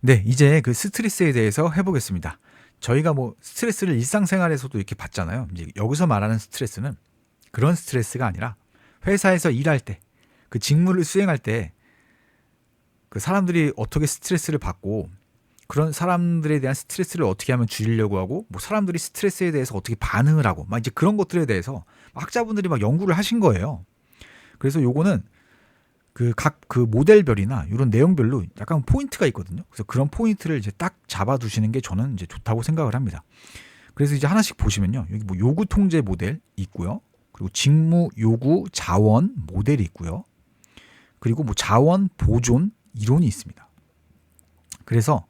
네, 이제 그 스트레스에 대해서 해보겠습니다. 저희가 뭐 스트레스를 일상생활에서도 이렇게 받잖아요. 이제 여기서 말하는 스트레스는 그런 스트레스가 아니라 회사에서 일할 때, 그 직무를 수행할 때 그 사람들이 어떻게 스트레스를 받고 그런 사람들에 대한 스트레스를 어떻게 하면 줄이려고 하고 뭐 사람들이 스트레스에 대해서 어떻게 반응을 하고 막 이제 그런 것들에 대해서 학자분들이 막 연구를 하신 거예요. 그래서 요거는 그 각 그 모델별이나 이런 내용별로 약간 포인트가 있거든요. 그래서 그런 포인트를 이제 딱 잡아두시는 게 저는 이제 좋다고 생각을 합니다. 그래서 이제 하나씩 보시면요. 여기 뭐 요구 통제 모델 있고요. 그리고 직무 요구 자원 모델이 있고요. 그리고 뭐 자원 보존 이론이 있습니다. 그래서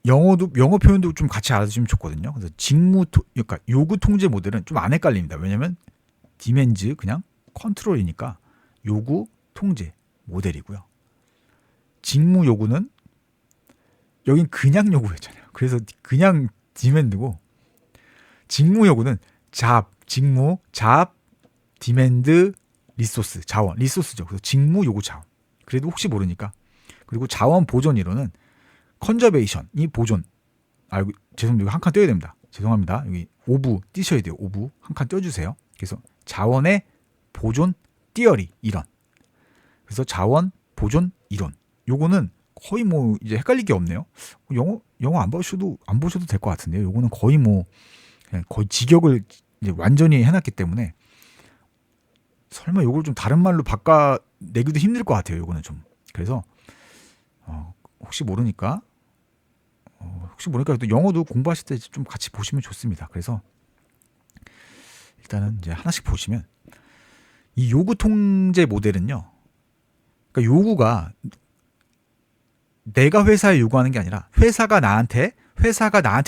영어 표현도 좀 같이 알아두시면 좋거든요. 그래서 그러니까 요구 통제 모델은 좀 안 헷갈립니다. 왜냐면 디맨즈 그냥 컨트롤이니까 요구 통제 모델이고요. 직무 요구는 여긴 그냥 요구였잖아요. 그래서 그냥 디맨드고 직무 요구는 직무, 디맨드, 리소스, 자원, 리소스죠. 그래서 직무 요구 자원. 그래도 혹시 모르니까. 그리고 자원 보존 이론은 컨저베이션이 보존. 죄송합니다. 여기 한 칸 떼야 됩니다. 죄송합니다. 여기 오브 띄셔야 돼요. 오브 한 칸 떼주세요. 그래서 자원의 보존 띠어리 이론. 그래서 자원 보존 이론. 요거는 거의 뭐 이제 헷갈릴 게 없네요. 영어 안 보셔도 될 것 같은데요. 요거는 거의 뭐 거의 직역을 이제 완전히 해놨기 때문에 설마 요걸 좀 다른 말로 바꿔내기도 힘들 것 같아요. 요거는 좀 그래서 혹시 모르니까 또 영어도 공부하실 때 좀 같이 보시면 좋습니다. 그래서 일단은 이제 하나씩 보시면 이 요구 통제 모델은요. 그러니까 요구가 내가 회사에 요구하는 게 아니라 회사가 나한테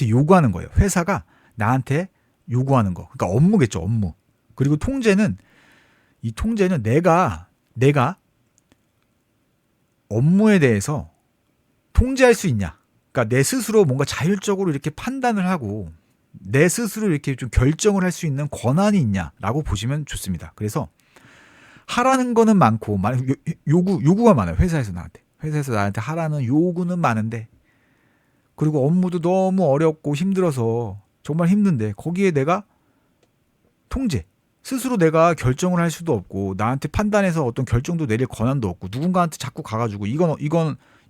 요구하는 거예요. 회사가 나한테 요구하는 거. 그러니까 업무겠죠, 업무. 그리고 통제는 내가 업무에 대해서 통제할 수 있냐. 그러니까 내 스스로 뭔가 자율적으로 이렇게 판단을 하고 내 스스로 이렇게 좀 결정을 할 수 있는 권한이 있냐라고 보시면 좋습니다. 그래서 하라는 거는 많고 요구가 많아요. 회사에서 나한테 하라는 요구는 많은데 그리고 업무도 너무 어렵고 힘들어서 정말 힘든데 거기에 내가 통제 스스로 내가 결정을 할 수도 없고 나한테 판단해서 어떤 결정도 내릴 권한도 없고 누군가한테 자꾸 가가지고 이거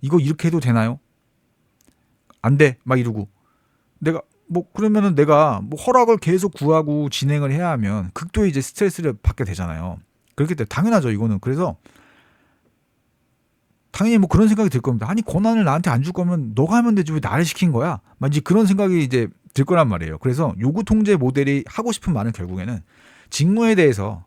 이렇게 해도 되나요? 안 돼. 막 이러고 내가 뭐 그러면은 내가 뭐 허락을 계속 구하고 진행을 해야 하면 극도의 이제 스트레스를 받게 되잖아요. 그렇기 때문에 당연하죠. 이거는 그래서 당연히 뭐 그런 생각이 들 겁니다. 아니 권한을 나한테 안 줄 거면 너가 하면 되지 왜 나를 시킨 거야? 막 이제 그런 생각이 이제 들 거란 말이에요. 그래서 요구 통제 모델이 하고 싶은 말은 결국에는 직무에 대해서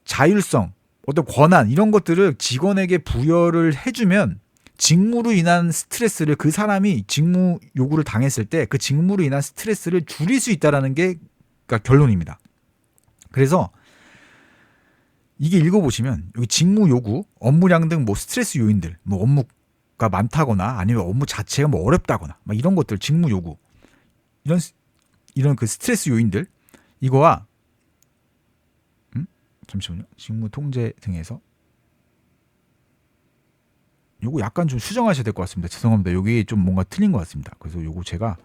자율성, 어떤 권한 이런 것들을 직원에게 부여를 해주면 직무로 인한 스트레스를 그 사람이 직무 요구를 당했을 때 그 직무로 인한 스트레스를 줄일 수 있다라는 게 그러니까 결론입니다. 그래서 이게 읽어보시면 여기 직무 요구, 업무량 등 뭐 스트레스 요인들, 뭐 업무가 많다거나 아니면 업무 자체가 뭐 어렵다거나 막 이런 것들 직무 요구 이런 그 스트레스 요인들 이거와 잠시만요. 직무 통제 등에서 요거 약간 좀 수정하셔야 될 것 같습니다. 죄송합니다. 여기 좀 뭔가 틀린 것 같습니다. 그래서 요거 제가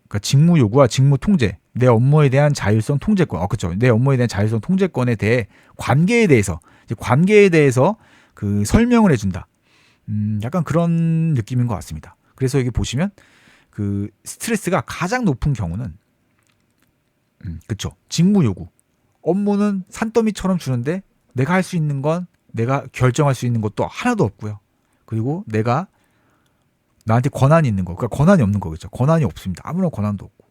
그러니까 직무 요구와 직무 통제, 내 업무에 대한 자율성 통제권, 그렇죠. 내 업무에 대한 자율성 통제권에 대해 관계에 대해서 그 설명을 해준다. 약간 그런 느낌인 것 같습니다. 그래서 여기 보시면 그 스트레스가 가장 높은 경우는 그렇죠. 직무 요구, 업무는 산더미처럼 주는데 내가 할 수 있는 건 내가 결정할 수 있는 것도 하나도 없고요. 그리고 내가 나한테 권한이 있는 거, 그러니까 권한이 없는 거겠죠. 권한이 없습니다. 아무런 권한도 없고.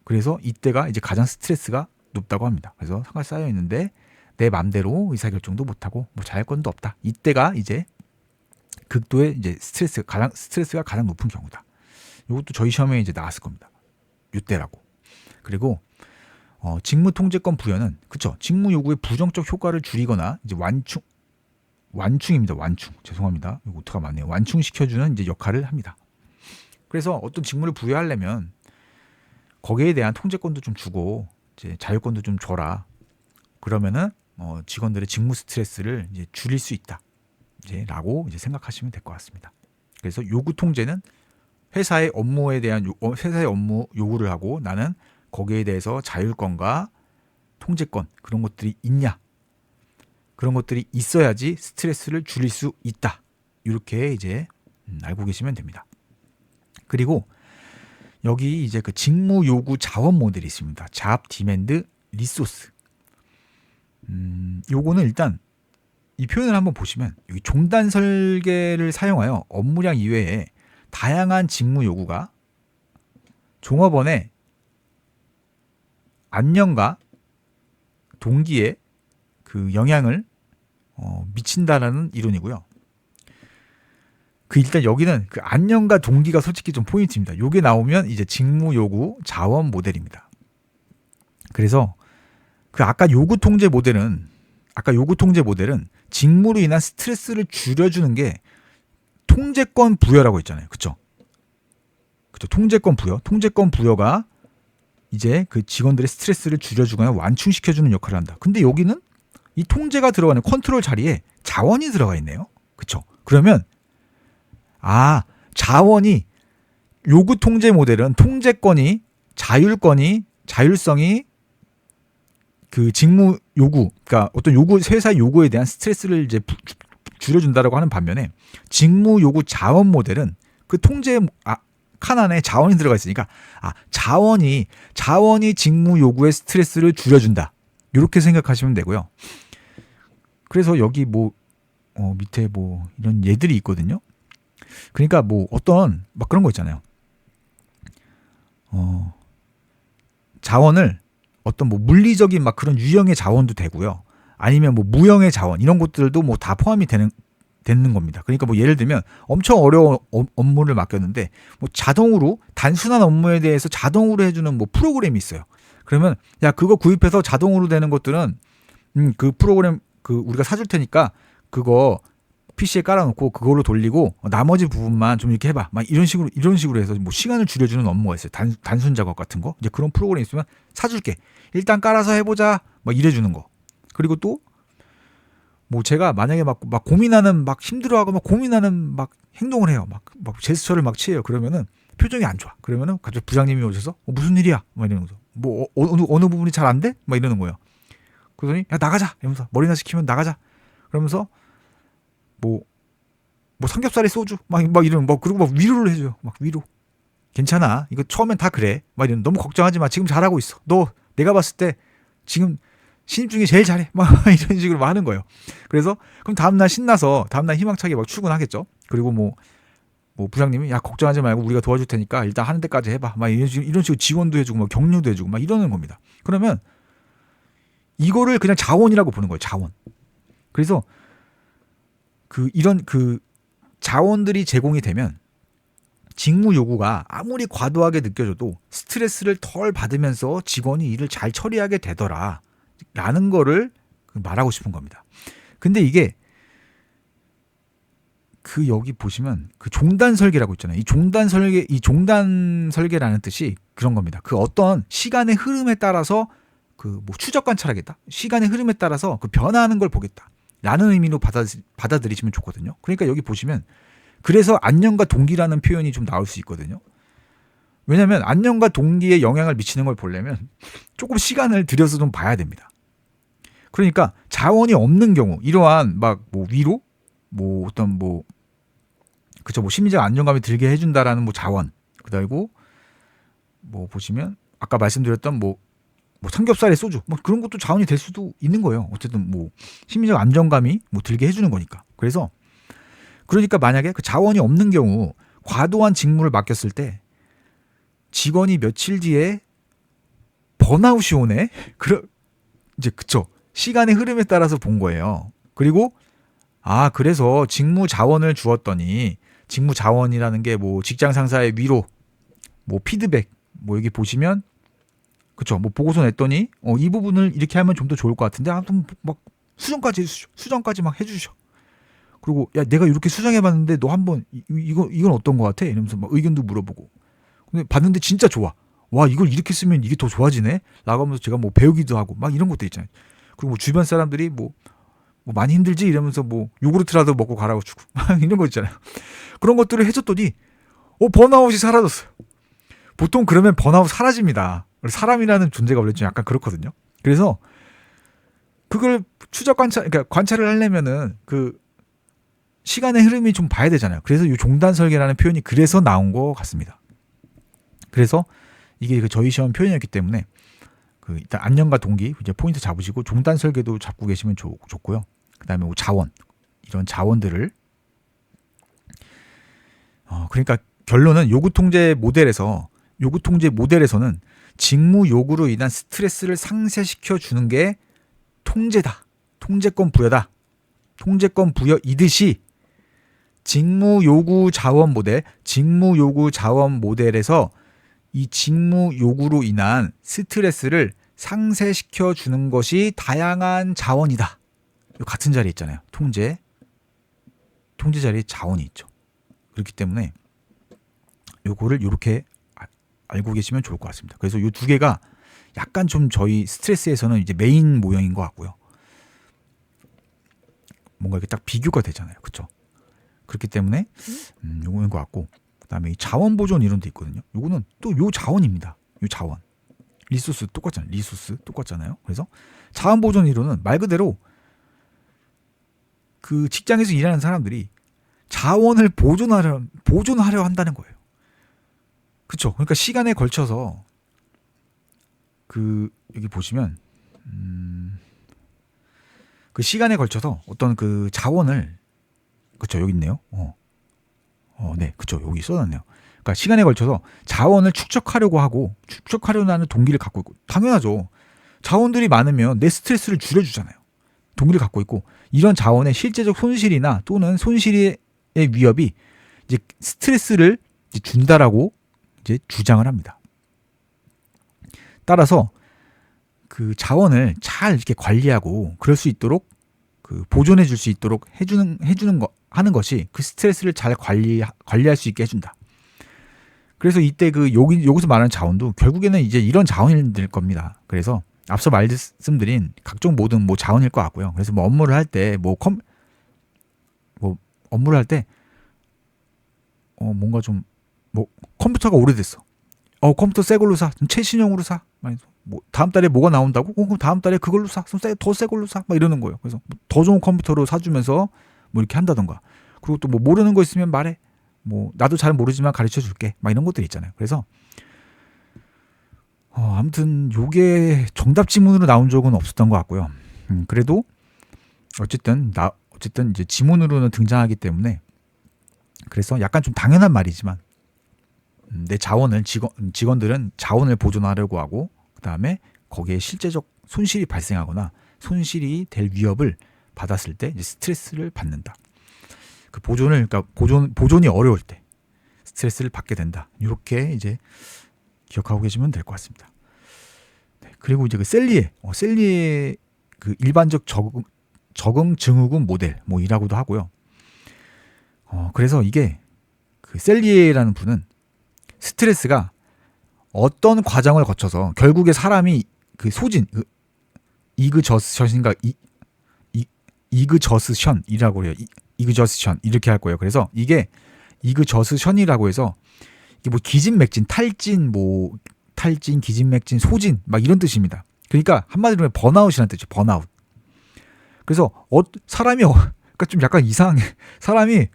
그래서 이때가 이제 가장 스트레스가 높다고 합니다. 그래서 상관 쌓여 있는데 내 맘대로 의사결정도 못하고 뭐 자율권도 없다. 이때가 이제 극도의 이제 스트레스가 가장 높은 경우다. 이것도 저희 시험에 이제 나왔을 겁니다. 이때라고. 그리고 직무 통제권 부여는 그쵸. 직무 요구의 부정적 효과를 줄이거나 이제 완충입니다. 완충. 죄송합니다. 이거 오타가 많네요. 완충시켜주는 이제 역할을 합니다. 그래서 어떤 직무를 부여하려면 거기에 대한 통제권도 좀 주고 이제 자율권도 좀 줘라. 그러면은 직원들의 직무 스트레스를 이제 줄일 수 있다. 라고 이제 생각하시면 될 것 같습니다. 그래서 요구 통제는 회사의 업무에 대한 회사의 업무 요구를 하고 나는 거기에 대해서 자율권과 통제권 그런 것들이 있냐? 그런 것들이 있어야지 스트레스를 줄일 수 있다. 이렇게 이제 알고 계시면 됩니다. 그리고 여기 이제 그 직무 요구 자원 모델이 있습니다. 잡 디맨드 리소스. 요거는 일단 이 표현을 한번 보시면 여기 종단 설계를 사용하여 업무량 이외에 다양한 직무 요구가 종업원의 안녕과 동기에 그 영향을 미친다라는 이론이고요. 그 일단 여기는 그 안녕과 동기가 솔직히 좀 포인트입니다. 요게 나오면 이제 직무 요구 자원 모델입니다. 그래서 그 아까 요구 통제 모델은 직무로 인한 스트레스를 줄여주는 게 통제권 부여라고 했잖아요. 그쵸? 통제권 부여가 이제 그 직원들의 스트레스를 줄여주거나 완충시켜주는 역할을 한다. 근데 여기는 이 통제가 들어가는 컨트롤 자리에 자원이 들어가 있네요. 그쵸? 그러면 자원이 요구 통제 모델은 통제권이 자율성이 그 직무 요구, 그러니까 어떤 회사 요구에 대한 스트레스를 이제 줄여준다라고 하는 반면에 직무 요구 자원 모델은 그 통제 칸 안에 자원이 들어가 있으니까 자원이 직무 요구의 스트레스를 줄여준다. 이렇게 생각하시면 되고요. 그래서 여기 밑에 이런 예들이 있거든요. 그러니까 어떤 막 그런 거 있잖아요. 자원을 어떤 물리적인 막 그런 유형의 자원도 되고요. 아니면 무형의 자원 이런 것들도 다 포함이 되는 겁니다. 그러니까 예를 들면 엄청 어려운 업무를 맡겼는데 자동으로 단순한 업무에 대해서 자동으로 해주는 프로그램이 있어요. 그러면 그거 구입해서 자동으로 되는 것들은 그 프로그램 우리가 사줄 테니까 그거 PC에 깔아놓고 그걸로 돌리고 나머지 부분만 좀 이렇게 해봐. 막 이런 식으로 해서 시간을 줄여주는 업무가 있어요. 단순 작업 같은 거. 이제 그런 프로그램이 있으면 사줄게. 일단 깔아서 해보자. 막 이래주는 거. 그리고 또 제가 만약에 막 고민하는 힘들어하고 고민하는 행동을 해요. 막 제스처를 취해요. 그러면은 표정이 안 좋아. 그러면은 갑자기 부장님이 오셔서 무슨 일이야? 막 이러는 거죠. 어느 부분이 잘 안 돼? 막 이러는 거예요. 그러더니 나가자. 이러면서 머리나 식히면 나가자. 그러면서 삼겹살에 소주 막 이런 그리고 위로를 해줘요. 위로. 괜찮아. 이거 처음엔 다 그래. 막 이런 너무 걱정하지 마. 지금 잘하고 있어. 너 내가 봤을 때 지금 신입 중에 제일 잘해. 막 이런 식으로 하는 거예요. 그래서 그럼 다음날 신나서 다음날 희망차게 출근하겠죠. 그리고 부장님이 걱정하지 말고 우리가 도와줄 테니까 일단 하는 데까지 해봐. 막 이런 식으로 지원도 해주고 격려도 해주고 막 이러는 겁니다. 그러면 이거를 그냥 자원이라고 보는 거예요. 자원. 그래서 이런 자원들이 제공이 되면 직무 요구가 아무리 과도하게 느껴져도 스트레스를 덜 받으면서 직원이 일을 잘 처리하게 되더라 라는 거를 말하고 싶은 겁니다. 근데 이게 여기 보시면 종단 설계라고 있잖아요. 이 종단 설계라는 뜻이 그런 겁니다. 어떤 시간의 흐름에 따라서 추적 관찰하겠다. 시간의 흐름에 따라서 변화하는 걸 보겠다. 라는 의미로 받아들이시면 좋거든요. 그러니까 여기 보시면 그래서 안녕과 동기라는 표현이 좀 나올 수 있거든요. 왜냐하면 안녕과 동기에 영향을 미치는 걸 보려면 조금 시간을 들여서 좀 봐야 됩니다. 그러니까 자원이 없는 경우 이러한 위로 어떤 심리적 안정감이 들게 해준다라는 자원 그리고 보시면 아까 말씀드렸던 삼겹살에 소주 그런 것도 자원이 될 수도 있는 거예요. 어쨌든 심리적 안정감이 들게 해주는 거니까. 그러니까 만약에 자원이 없는 경우 과도한 직무를 맡겼을 때 직원이 며칠 뒤에 번아웃이 오네. 시간의 흐름에 따라서 본 거예요. 그리고 그래서 직무 자원을 주었더니 직무 자원이라는 게 직장 상사의 위로 피드백 여기 보시면 보고서 냈더니 이 부분을 이렇게 하면 좀 더 좋을 것 같은데 아무튼 수정까지 해주시죠. 수정까지 해주셔. 그리고 내가 이렇게 수정해봤는데 너 한번 이건 어떤 것 같아? 이러면서 의견도 물어보고. 근데 봤는데 진짜 좋아. 와 이걸 이렇게 쓰면 이게 더 좋아지네? 라고 하면서 제가 배우기도 하고 이런 것들 있잖아요. 그리고 뭐 주변 사람들이 뭐 많이 힘들지 이러면서 뭐 요구르트라도 먹고 가라고 주고 이런 거 있잖아요. 그런 것들을 해줬더니 번아웃이 사라졌어요. 보통 그러면 번아웃 사라집니다. 사람이라는 존재가 원래 좀 약간 그렇거든요. 그래서 그걸 그러니까 관찰을 하려면은 그 시간의 흐름이 좀 봐야 되잖아요. 그래서 이 종단 설계라는 표현이 그래서 나온 것 같습니다. 그래서 이게 그 저희 시험 표현이었기 때문에 그 일단 안녕과 동기 이제 포인트 잡으시고 종단 설계도 잡고 계시면 좋고요. 그다음에 뭐 자원 이런 자원들을 그러니까 결론은 요구 통제 모델에서는 직무 요구로 인한 스트레스를 상쇄시켜 주는 게 통제다. 통제권 부여다. 통제권 부여이듯이 직무 요구 자원 모델에서 이 직무 요구로 인한 스트레스를 상쇄시켜 주는 것이 다양한 자원이다. 같은 자리에 있잖아요. 통제 자리에 자원이 있죠. 그렇기 때문에 요거를 이렇게 알고 계시면 좋을 것 같습니다. 그래서 이 두 개가 약간 좀 저희 스트레스에서는 이제 메인 모형인 것 같고요. 뭔가 이렇게 딱 비교가 되잖아요. 그렇죠? 그렇기 때문에 요거인 것 같고, 그다음에 이 자원 보존 이론도 있거든요. 요거는 또 요 자원입니다. 요 자원. 리소스 똑같잖아요. 그래서 자원 보존 이론은 말 그대로 그 직장에서 일하는 사람들이 자원을 보존하려 한다는 거예요. 그렇죠? 그러니까 시간에 걸쳐서 그 여기 보시면 그 시간에 걸쳐서 어떤 그 자원을 그렇죠? 여기 있네요. 네, 그렇죠. 여기 써놨네요. 그러니까 시간에 걸쳐서 자원을 축적하려고 하는 동기를 갖고 있고, 당연하죠. 자원들이 많으면 내 스트레스를 줄여주잖아요. 동기를 갖고 있고, 이런 자원의 실제적 손실이나 또는 손실의 위협이 이제 스트레스를 이제 준다라고 이제 주장을 합니다. 따라서 그 자원을 잘 이렇게 관리하고 그럴 수 있도록 그 보존해 줄 수 있도록 하는 것이 그 스트레스를 잘 관리할 수 있게 해준다. 그래서 이때 그 여기서 말하는 자원도 결국에는 이제 이런 자원이 될 겁니다. 그래서 앞서 말씀드린 각종 모든 뭐 자원일 것 같고요. 그래서 뭐 업무를 할 때 뭔가 좀 뭐 컴퓨터가 오래됐어. 컴퓨터 새 걸로 사. 최신형으로 사. 뭐 다음 달에 뭐가 나온다고? 그럼 다음 달에 그걸로 사. 더 새 걸로 사. 막 이러는 거예요. 그래서 더 좋은 컴퓨터로 사주면서 뭐 이렇게 한다던가. 그리고 또 뭐 모르는 거 있으면 말해. 뭐 나도 잘 모르지만 가르쳐 줄게. 막 이런 것들 있잖아요. 그래서 아무튼 요게 정답 지문으로 나온 적은 없었던 것 같고요. 그래도 어쨌든 이제 지문으로는 등장하기 때문에 그래서 약간 좀 당연한 말이지만 내 자원을 직원들은 자원을 보존하려고 하고 그다음에 거기에 실제적 손실이 발생하거나 손실이 될 위협을 받았을 때 이제 스트레스를 받는다. 그 그러니까 보존이 어려울 때 스트레스를 받게 된다. 이렇게 이제 기억하고 계시면 될 것 같습니다. 네, 그리고 이제 그 셀리의 그 일반적 적응 증후군 모델 이라고도 하고요. 그래서 이게 그 셀리에라는 분은 스트레스가 어떤 과정을 거쳐서 결국에 사람이 그 소진 이그저스션이라고 해요. 이그저스션 이렇게 할 거예요. 그래서 이게 이그저스션이라고 해서 이게 뭐 기진맥진, 탈진, 기진맥진, 소진 막 이런 뜻입니다. 그러니까 한마디로 번아웃이라는 뜻이에요. 번아웃. 그래서 사람이 그러니까 좀 약간 이상해. 사람이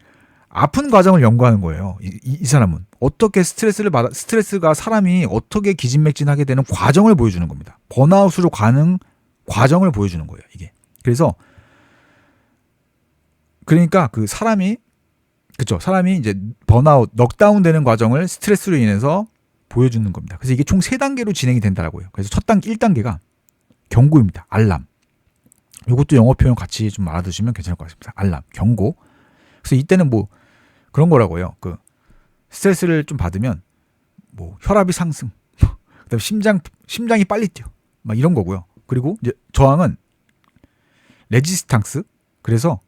아픈 과정을 연구하는 거예요. 이 사람은 어떻게 스트레스가 사람이 어떻게 기진맥진하게 되는 과정을 보여주는 겁니다. 번아웃으로 가는 과정을 보여주는 거예요. 이게. 그러니까 그 사람이 이제 번아웃, 넉다운 되는 과정을 스트레스로 인해서 보여주는 겁니다. 그래서 이게 총 3단계로 진행이 된다라고 해요. 그래서 1단계가 경고입니다. 알람. 이것도 영어 표현 같이 좀 알아두시면 괜찮을 것 같습니다. 알람, 경고. 그래서 이때는 뭐 그런 거라고 해요. 그 스트레스를 좀 받으면 뭐 혈압이 상승, 그다음에 심장이 빨리 뛰어, 막 이런 거고요. 그리고 이제 저항은 레지스탕스. 그래서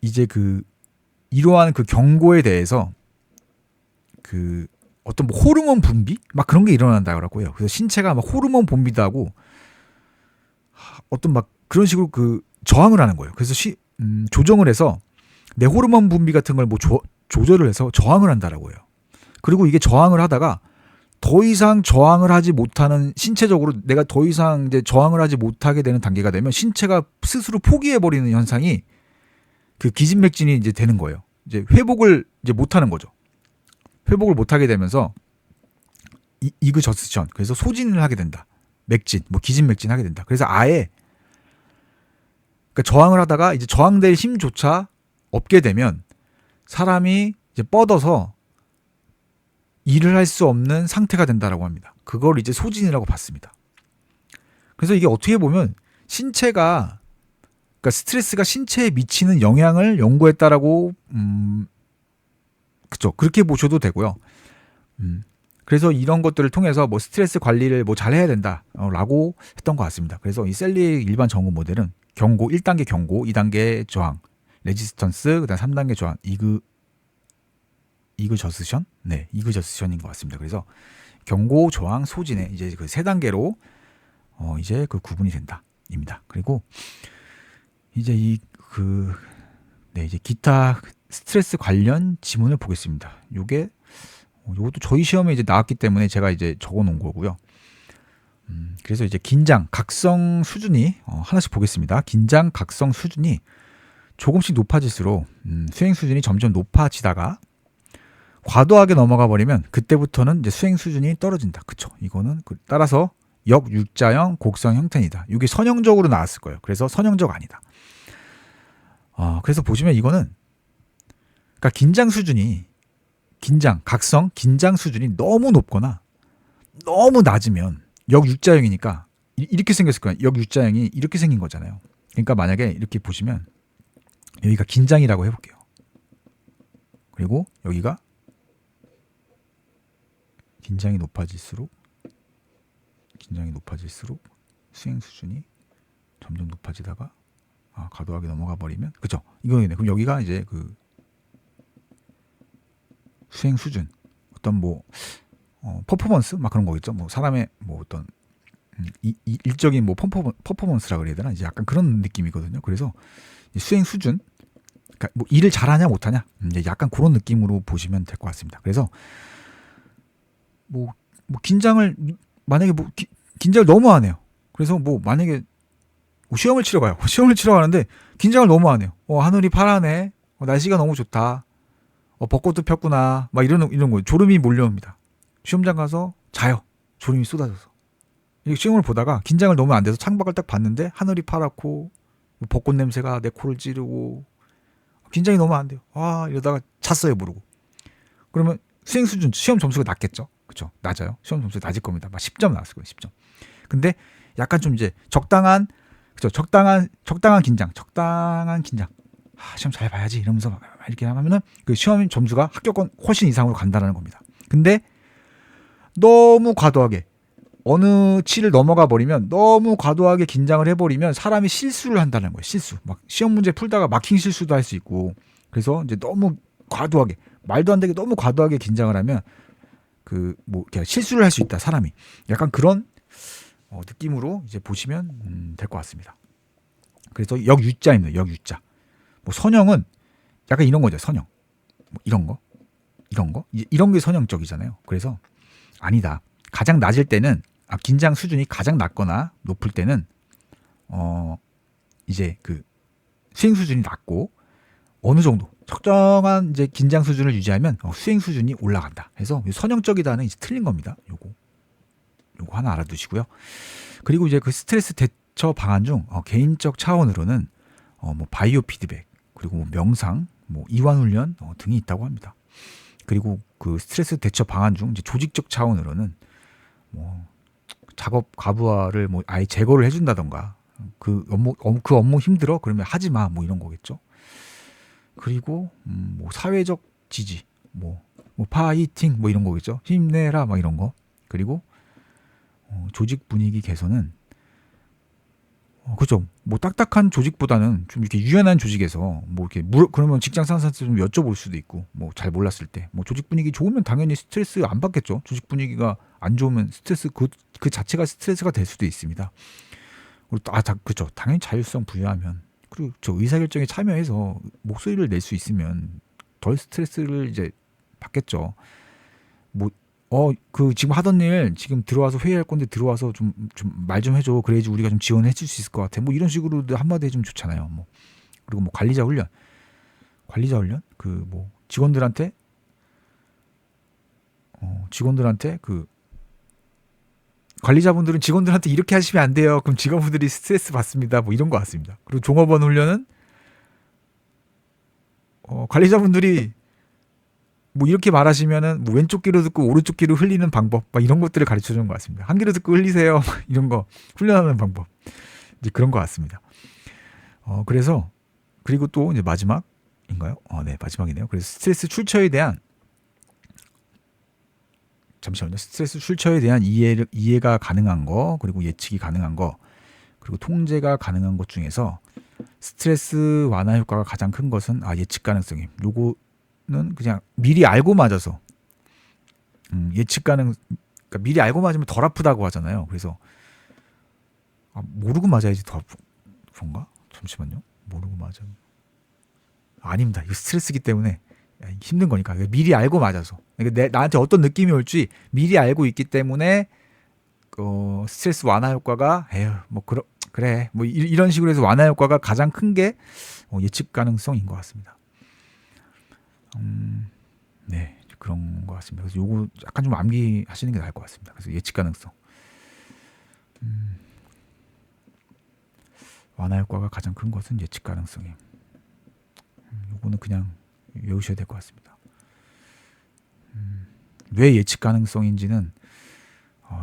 이제 그 이러한 그 경고에 대해서 그 어떤 뭐 호르몬 분비 막 그런 게 일어난다고 해요. 그래서 신체가 막 호르몬 분비도 하고 어떤 막 그런 식으로 그 저항을 하는 거예요. 그래서 조정을 해서 내 호르몬 분비 같은 걸 뭐 조절을 해서 저항을 한다라고 해요. 그리고 이게 저항을 하다가 더 이상 저항을 하지 못하는, 신체적으로 내가 더 이상 이제 저항을 하지 못하게 되는 단계가 되면 신체가 스스로 포기해 버리는 현상이 그 기진맥진이 이제 되는 거예요. 이제 회복을 이제 못하는 거죠. 회복을 못하게 되면서 이그저스션, 그래서 소진을 하게 된다. 맥진, 뭐 기진맥진 하게 된다. 그래서 아예 그러니까 저항을 하다가 이제 저항될 힘조차 없게 되면 사람이 이제 뻗어서 일을 할 수 없는 상태가 된다라고 합니다. 그걸 이제 소진이라고 봤습니다. 그래서 이게 어떻게 보면 신체가, 그러니까 스트레스가 신체에 미치는 영향을 연구했다라고 그쵸, 그렇게 보셔도 되고요. 그래서 이런 것들을 통해서 뭐 스트레스 관리를 뭐 잘해야 된다라고 했던 것 같습니다. 그래서 이 셀리의 일반 전공 모델은 경고, 1단계 경고, 2단계 저항, 레지스턴스, 그다음 3단계 저항, 이그저스션? 네, 이그저스션인 것 같습니다. 그래서 경고, 저항, 소진의 이제 그 세 단계로 이제 그 구분이 된다입니다. 그리고 이제 이제 기타 스트레스 관련 지문을 보겠습니다. 요것도 저희 시험에 이제 나왔기 때문에 제가 이제 적어 놓은 거고요. 그래서 이제 긴장, 각성 수준이 하나씩 보겠습니다. 긴장, 각성 수준이 조금씩 높아질수록 수행 수준이 점점 높아지다가 과도하게 넘어가 버리면 그때부터는 이제 수행 수준이 떨어진다. 그쵸? 이거는 따라서 역육자형 곡성 형태이다. 이게 선형적으로 나왔을 거예요. 그래서 선형적 아니다. 그래서 보시면 이거는 그러니까 긴장 수준이 각성, 긴장 수준이 너무 높거나 너무 낮으면 역육자형이니까 이렇게 생겼을 거예요. 역육자형이 이렇게 생긴 거잖아요. 그러니까 만약에 이렇게 보시면 여기가 긴장이라고 해볼게요. 그리고 여기가 긴장이 높아질수록 수행 수준이 점점 높아지다가 과도하게 넘어가 버리면, 그죠? 이거네. 그럼 여기가 이제 그 수행 수준, 어떤 뭐 퍼포먼스 막 그런 거겠죠. 뭐 사람의 뭐 어떤 일적인 뭐 퍼포먼스라 그래야 되나, 이제 약간 그런 느낌이거든요. 그래서 수행 수준, 그러니까 뭐 일을 잘하냐 못하냐, 이제 약간 그런 느낌으로 보시면 될 것 같습니다. 그래서 뭐 긴장을 만약에 긴장을 너무 안 해요. 그래서 뭐 만약에 시험을 치러 가요. 시험을 치러 가는데 긴장을 너무 안 해요. 하늘이 파라네. 날씨가 너무 좋다. 벚꽃도 폈구나. 막 이런 거. 졸음이 몰려옵니다. 시험장 가서 자요. 졸음이 쏟아져서. 시험을 보다가 긴장을 너무 안 돼서 창밖을 딱 봤는데 하늘이 파랗고 벚꽃 냄새가 내 코를 찌르고 긴장이 너무 안 돼요. 이러다가 잤어요, 모르고. 그러면 수행 수준, 시험 점수가 낮겠죠. 그렇죠? 낮아요. 시험 점수 낮을 겁니다. 막 10점 나왔을 거예요. 10점. 근데 약간 좀 이제 적당한 긴장. 시험 잘 봐야지 이러면서 막 이렇게 하면은 그 시험 점수가 합격권 훨씬 이상으로 간다는 겁니다. 근데 너무 과도하게 어느 치를 넘어가 버리면, 너무 과도하게 긴장을 해버리면 사람이 실수를 한다는 거예요. 실수. 막 시험 문제 풀다가 마킹 실수도 할 수 있고. 그래서 이제 너무 과도하게, 말도 안 되게 너무 과도하게 긴장을 하면 실수를 할 수 있다, 사람이. 약간 그런 느낌으로 이제 보시면 될 것 같습니다. 그래서 역유자입니다. 역유자. 뭐 선형은 약간 이런 거죠. 선형. 뭐 이런 거. 이런 게 선형적이잖아요. 그래서 아니다. 가장 낮을 때는 긴장 수준이 가장 낮거나 높을 때는 이제 그 수행 수준이 낮고, 어느 정도 적정한 이제 긴장 수준을 유지하면 수행 수준이 올라간다. 그래서 선형적이다는 이제 틀린 겁니다. 요거 하나 알아두시고요. 그리고 이제 그 스트레스 대처 방안 중 개인적 차원으로는 뭐 바이오 피드백, 그리고 뭐 명상, 뭐 이완 훈련 등이 있다고 합니다. 그리고 그 스트레스 대처 방안 중 이제 조직적 차원으로는 뭐 작업 과부하를 뭐 아예 제거를 해준다던가, 그 업무 힘들어 그러면 하지 마, 뭐 이런 거겠죠. 그리고 뭐 사회적 지지, 뭐 파이팅 뭐 이런 거겠죠. 힘내라 막 이런 거. 그리고 조직 분위기 개선은 그죠. 뭐 딱딱한 조직보다는 좀 이렇게 유연한 조직에서 뭐 이렇게 그러면 직장 상사한테 좀 여쭤볼 수도 있고, 뭐 잘 몰랐을 때 뭐 조직 분위기 좋으면 당연히 스트레스 안 받겠죠. 조직 분위기가 안 좋으면 스트레스 그 자체가 스트레스가 될 수도 있습니다. 그리고 또, 그렇죠. 당연히 자율성 부여하면 그리고 저 의사결정에 참여해서 목소리를 낼 수 있으면 덜 스트레스를 이제 받겠죠. 뭐, 그 지금 하던 일 지금 들어와서 회의할 건데 들어와서 좀 말 좀 해줘. 그래야지 우리가 좀 지원해 줄 수 있을 것 같아. 뭐 이런 식으로도 한마디 해주면 좋잖아요. 뭐 그리고 뭐 관리자 훈련 그 뭐 직원들한테 그 관리자분들은 직원들한테 이렇게 하시면 안 돼요. 그럼 직원분들이 스트레스 받습니다. 뭐 이런 것 같습니다. 그리고 종업원 훈련은 관리자분들이 뭐 이렇게 말하시면은 뭐 왼쪽 귀로 듣고 오른쪽 귀로 흘리는 방법 막 이런 것들을 가르쳐 주는 것 같습니다. 한 귀로 듣고 흘리세요. 이런 거 훈련하는 방법 이제 그런 것 같습니다. 그래서 그리고 또 이제 마지막인가요? 네 마지막이네요. 그래서 스트레스 출처에 대한 이해가 가능한 거 그리고 예측이 가능한 거 그리고 통제가 가능한 것 중에서 스트레스 완화 효과가 가장 큰 것은 예측 가능성임. 요거는 그냥 미리 알고 맞아서 그러니까 미리 알고 맞으면 덜 아프다고 하잖아요. 그래서 모르고 맞아야지 더 아픈가? 잠시만요. 모르고 맞으면 아닙니다. 이거 스트레스기 때문에 힘든 거니까 미리 알고 맞아서 그러니까 나한테 어떤 느낌이 올지 미리 알고 있기 때문에 스트레스 완화 효과가 뭐 그래 뭐 이런 식으로 해서 완화 효과가 가장 큰 게 예측 가능성인 것 같습니다. 네 그런 것 같습니다. 그래서 요거 약간 좀 암기하시는 게 나을 것 같습니다. 그래서 예측 가능성 완화 효과가 가장 큰 것은 예측 가능성이 요거는 그냥 외우셔야 될 것 같습니다. 왜 예측 가능성인지는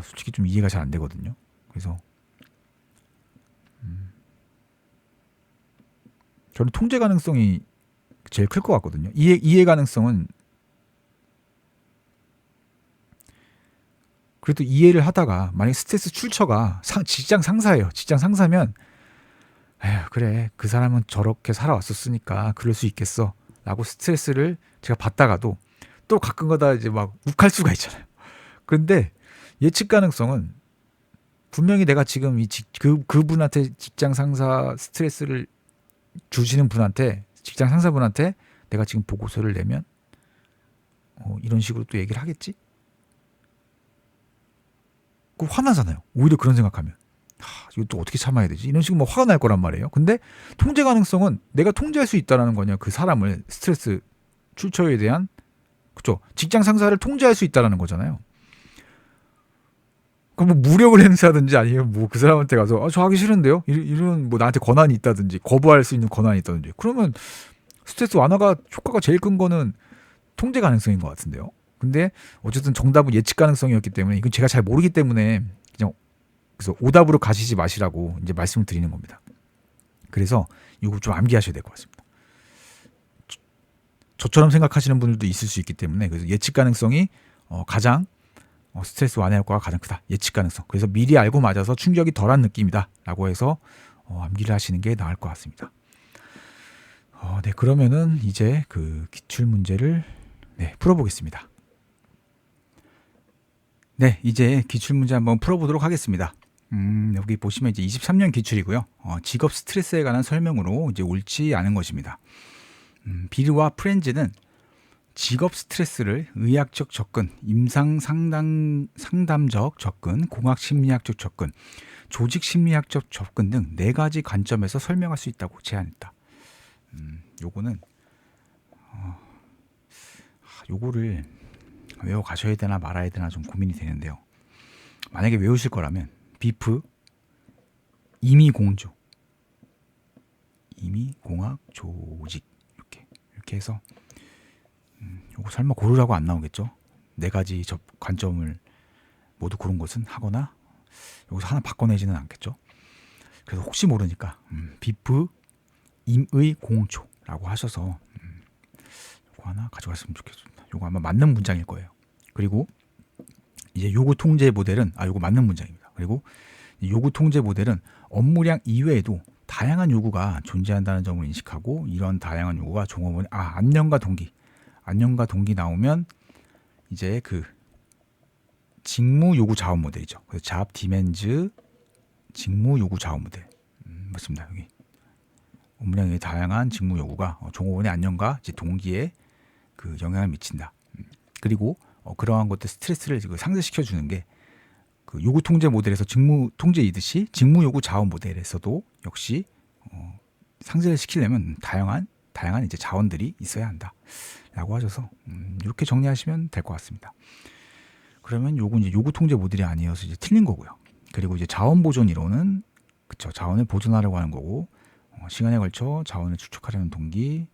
솔직히 좀 이해가 잘 안 되거든요. 그래서 저는 통제 가능성이 제일 클 것 같거든요. 이해 가능성은 그래도 이해를 하다가 만약 스트레스 출처가 직장 상사예요. 직장 상사면 그래 그 사람은 저렇게 살아왔었으니까 그럴 수 있겠어 라고 스트레스를 제가 받다가도 또 가끔가다 이제 막 욱할 수가 있잖아요. 그런데 예측 가능성은 분명히 내가 지금 그분한테 직장 상사 스트레스를 주시는 분한테 직장 상사분한테 내가 지금 보고서를 내면 이런 식으로 또 얘기를 하겠지? 그 화나잖아요. 오히려 그런 생각하면 이거 또 어떻게 참아야 되지? 이런 식으로 뭐 화가 날 거란 말이에요. 근데 통제 가능성은 내가 통제할 수 있다라는 거냐? 그 사람을 스트레스 출처에 대한 그렇죠. 직장 상사를 통제할 수 있다라는 거잖아요. 그럼 뭐 무력을 행사하든지 아니면 뭐 그 사람한테 가서 저 하기 싫은데요. 이런 뭐 나한테 권한이 있다든지 거부할 수 있는 권한이 있다든지 그러면 스트레스 완화가 효과가 제일 큰 거는 통제 가능성인 것 같은데요. 근데 어쨌든 정답은 예측 가능성이었기 때문에 이건 제가 잘 모르기 때문에 그냥 그래서 오답으로 가시지 마시라고 이제 말씀을 드리는 겁니다. 그래서 이거 좀 암기하셔야 될 것 같습니다. 저처럼 생각하시는 분들도 있을 수 있기 때문에 그래서 예측 가능성이 가장 스트레스 완화 효과가 가장 크다. 예측 가능성. 그래서 미리 알고 맞아서 충격이 덜한 느낌이다. 라고 해서 암기를 하시는 게 나을 것 같습니다. 네, 그러면은 이제 그 기출 문제를 풀어보겠습니다. 네, 이제 기출 문제 한번 풀어보도록 하겠습니다. 여기 보시면 이제 23년 기출이고요. 직업 스트레스에 관한 설명으로 이제 옳지 않은 것입니다. 빌과 프렌즈는 직업 스트레스를 의학적 접근, 임상 상담적 접근, 공학 심리학적 접근, 조직 심리학적 접근 등 4가지 관점에서 설명할 수 있다고 제안했다. 요거는 요거를 외워 가셔야 되나 말아야 되나 좀 고민이 되는데요. 만약에 외우실 거라면 비프, 임의공조, 임의공학 조직 이렇게 해서 요거 설마 고르라고 안 나오겠죠? 4가지 관점을 모두 고른 것은 하거나 여기서 하나 바꿔내지는 않겠죠? 그래서 혹시 모르니까 비프, 임의공조라고 하셔서 요거 하나 가져갔으면 좋겠습니다. 요거 아마 맞는 문장일 거예요. 그리고 이제 요구 통제 모델은 요거 맞는 문장입니다. 그리고 요구 통제 모델은 업무량 이외에도 다양한 요구가 존재한다는 점을 인식하고 이런 다양한 요구가 종업원의 안녕과 동기 나오면 이제 그 직무 요구 자원 모델이죠. 그래서 잡 디맨즈 직무 요구 자원 모델. 맞습니다. 여기 업무량의 다양한 직무 요구가 종업원의 안녕과 이제 동기에 그 영향을 미친다. 그리고 그러한 것들 스트레스를 상쇄시켜 주는 게 그 요구 통제 모델에서 직무 통제이듯이 직무 요구 자원 모델에서도 역시 상쇄를 시키려면 다양한 이제 자원들이 있어야 한다라고 하셔서 이렇게 정리하시면 될 것 같습니다. 그러면 요거 이제 요구 통제 모델이 아니어서 이제 틀린 거고요. 그리고 이제 자원 보존 이론은 그쵸, 자원을 보존하려고 하는 거고 시간에 걸쳐 자원을 축적하려는 동기,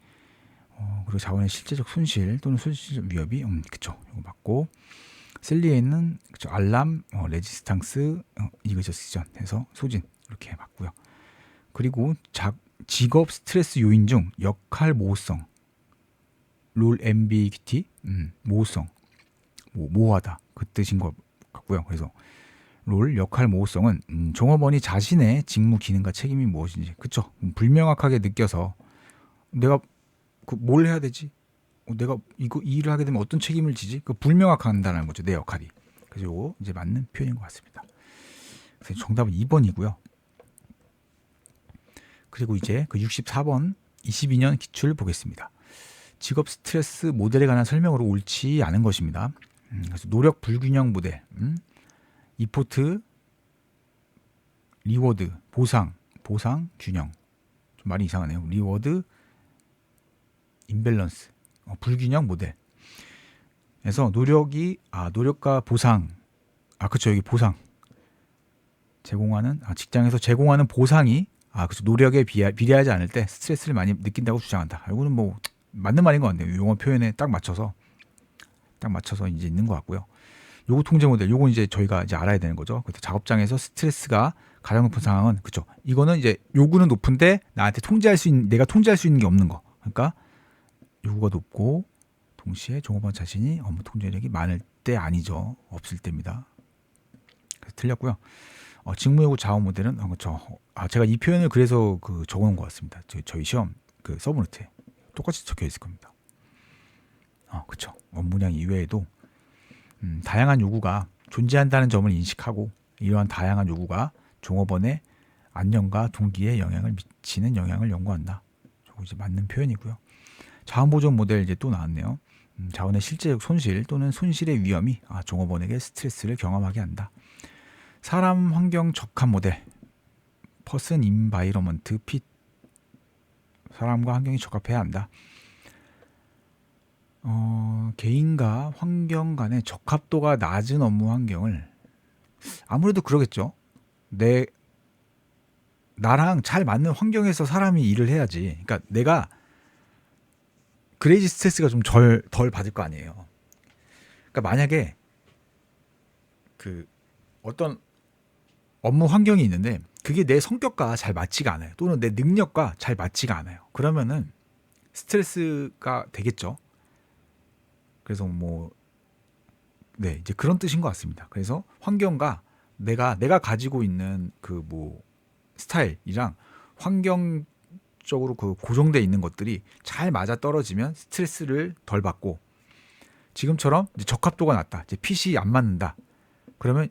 그리고 자원의 실제적 손실 또는 손실 위협이 그쵸, 이거 맞고 셀리에는 그쵸, 알람, 레지스탕스, 이그저스전 해서 소진 이렇게 맞고요. 그리고 직업 스트레스 요인 중 역할 모호성, 롤 앰비기티, 모호성, 모호하다 그 뜻인 것 같고요. 그래서 롤 역할 모호성은 종업원이 자신의 직무 기능과 책임이 무엇인지 그쵸, 불명확하게 느껴서 내가 뭘 해야 되지? 내가 이 일을 하게 되면 어떤 책임을 지지? 불명확한다는 거죠, 내 역할이. 그래서 이거 이제 맞는 표현인 것 같습니다. 그래서 정답은 2번이고요. 그리고 이제 그 64번 22년 기출 보겠습니다. 직업 스트레스 모델에 관한 설명으로 옳지 않은 것입니다. 그래서 노력 불균형 모델, 이포트, 리워드, 보상, 균형. 좀 말이 이상하네요. 리워드, 임밸런스, 불균형 모델. 그래서 노력과 보상, 그쵸, 여기 보상. 직장에서 제공하는 보상이 그쵸, 노력에 비례하지 않을 때 스트레스를 많이 느낀다고 주장한다. 이거는 뭐 맞는 말인 것 같네요. 용어 표현에 딱 맞춰서 이제 있는 것 같고요. 요구 통제 모델, 요건 이제 저희가 이제 알아야 되는 거죠. 그래서 작업장에서 스트레스가 가장 높은 상황은 그쵸. 이거는 이제 요구는 높은데 나한테 내가 통제할 수 있는 게 없는 거. 그러니까 요구가 높고 동시에 종업원 자신이 업무 통제력이 많을 때 아니죠. 없을 때입니다. 그래서 틀렸고요. 직무요구 자원 모델은 그렇죠. 제가 이 표현을 그래서 적어놓은 것 같습니다. 저희 시험 서브노트에 똑같이 적혀 있을 겁니다. 그렇죠. 업무량 이외에도 다양한 요구가 존재한다는 점을 인식하고 이러한 다양한 요구가 종업원의 안녕과 동기에 영향을 미치는 영향을 연구한다. 저거 이제 맞는 표현이고요. 자원 보존 모델 이제 또 나왔네요. 자원의 실제적 손실 또는 손실의 위험이 종업원에게 스트레스를 경험하게 한다. 사람 환경 적합 모델, 퍼슨 인바이러먼트 핏, 사람과 환경이 적합해야 한다. 개인과 환경 간의 적합도가 낮은 업무 환경을 아무래도 그러겠죠. 나랑 잘 맞는 환경에서 사람이 일을 해야지. 그러니까 내가 그래야지 스트레스가 좀 덜 받을 거 아니에요. 그러니까 만약에 어떤 업무 환경이 있는데 그게 내 성격과 잘 맞지가 않아요. 또는 내 능력과 잘 맞지가 않아요. 그러면은 스트레스가 되겠죠. 그래서 이제 그런 뜻인 것 같습니다. 그래서 환경과 내가 가지고 있는 스타일이랑 환경적으로 고정돼 있는 것들이 잘 맞아 떨어지면 스트레스를 덜 받고, 지금처럼 이제 적합도가 낮다, 이제 핏이 안 맞는다. 그러면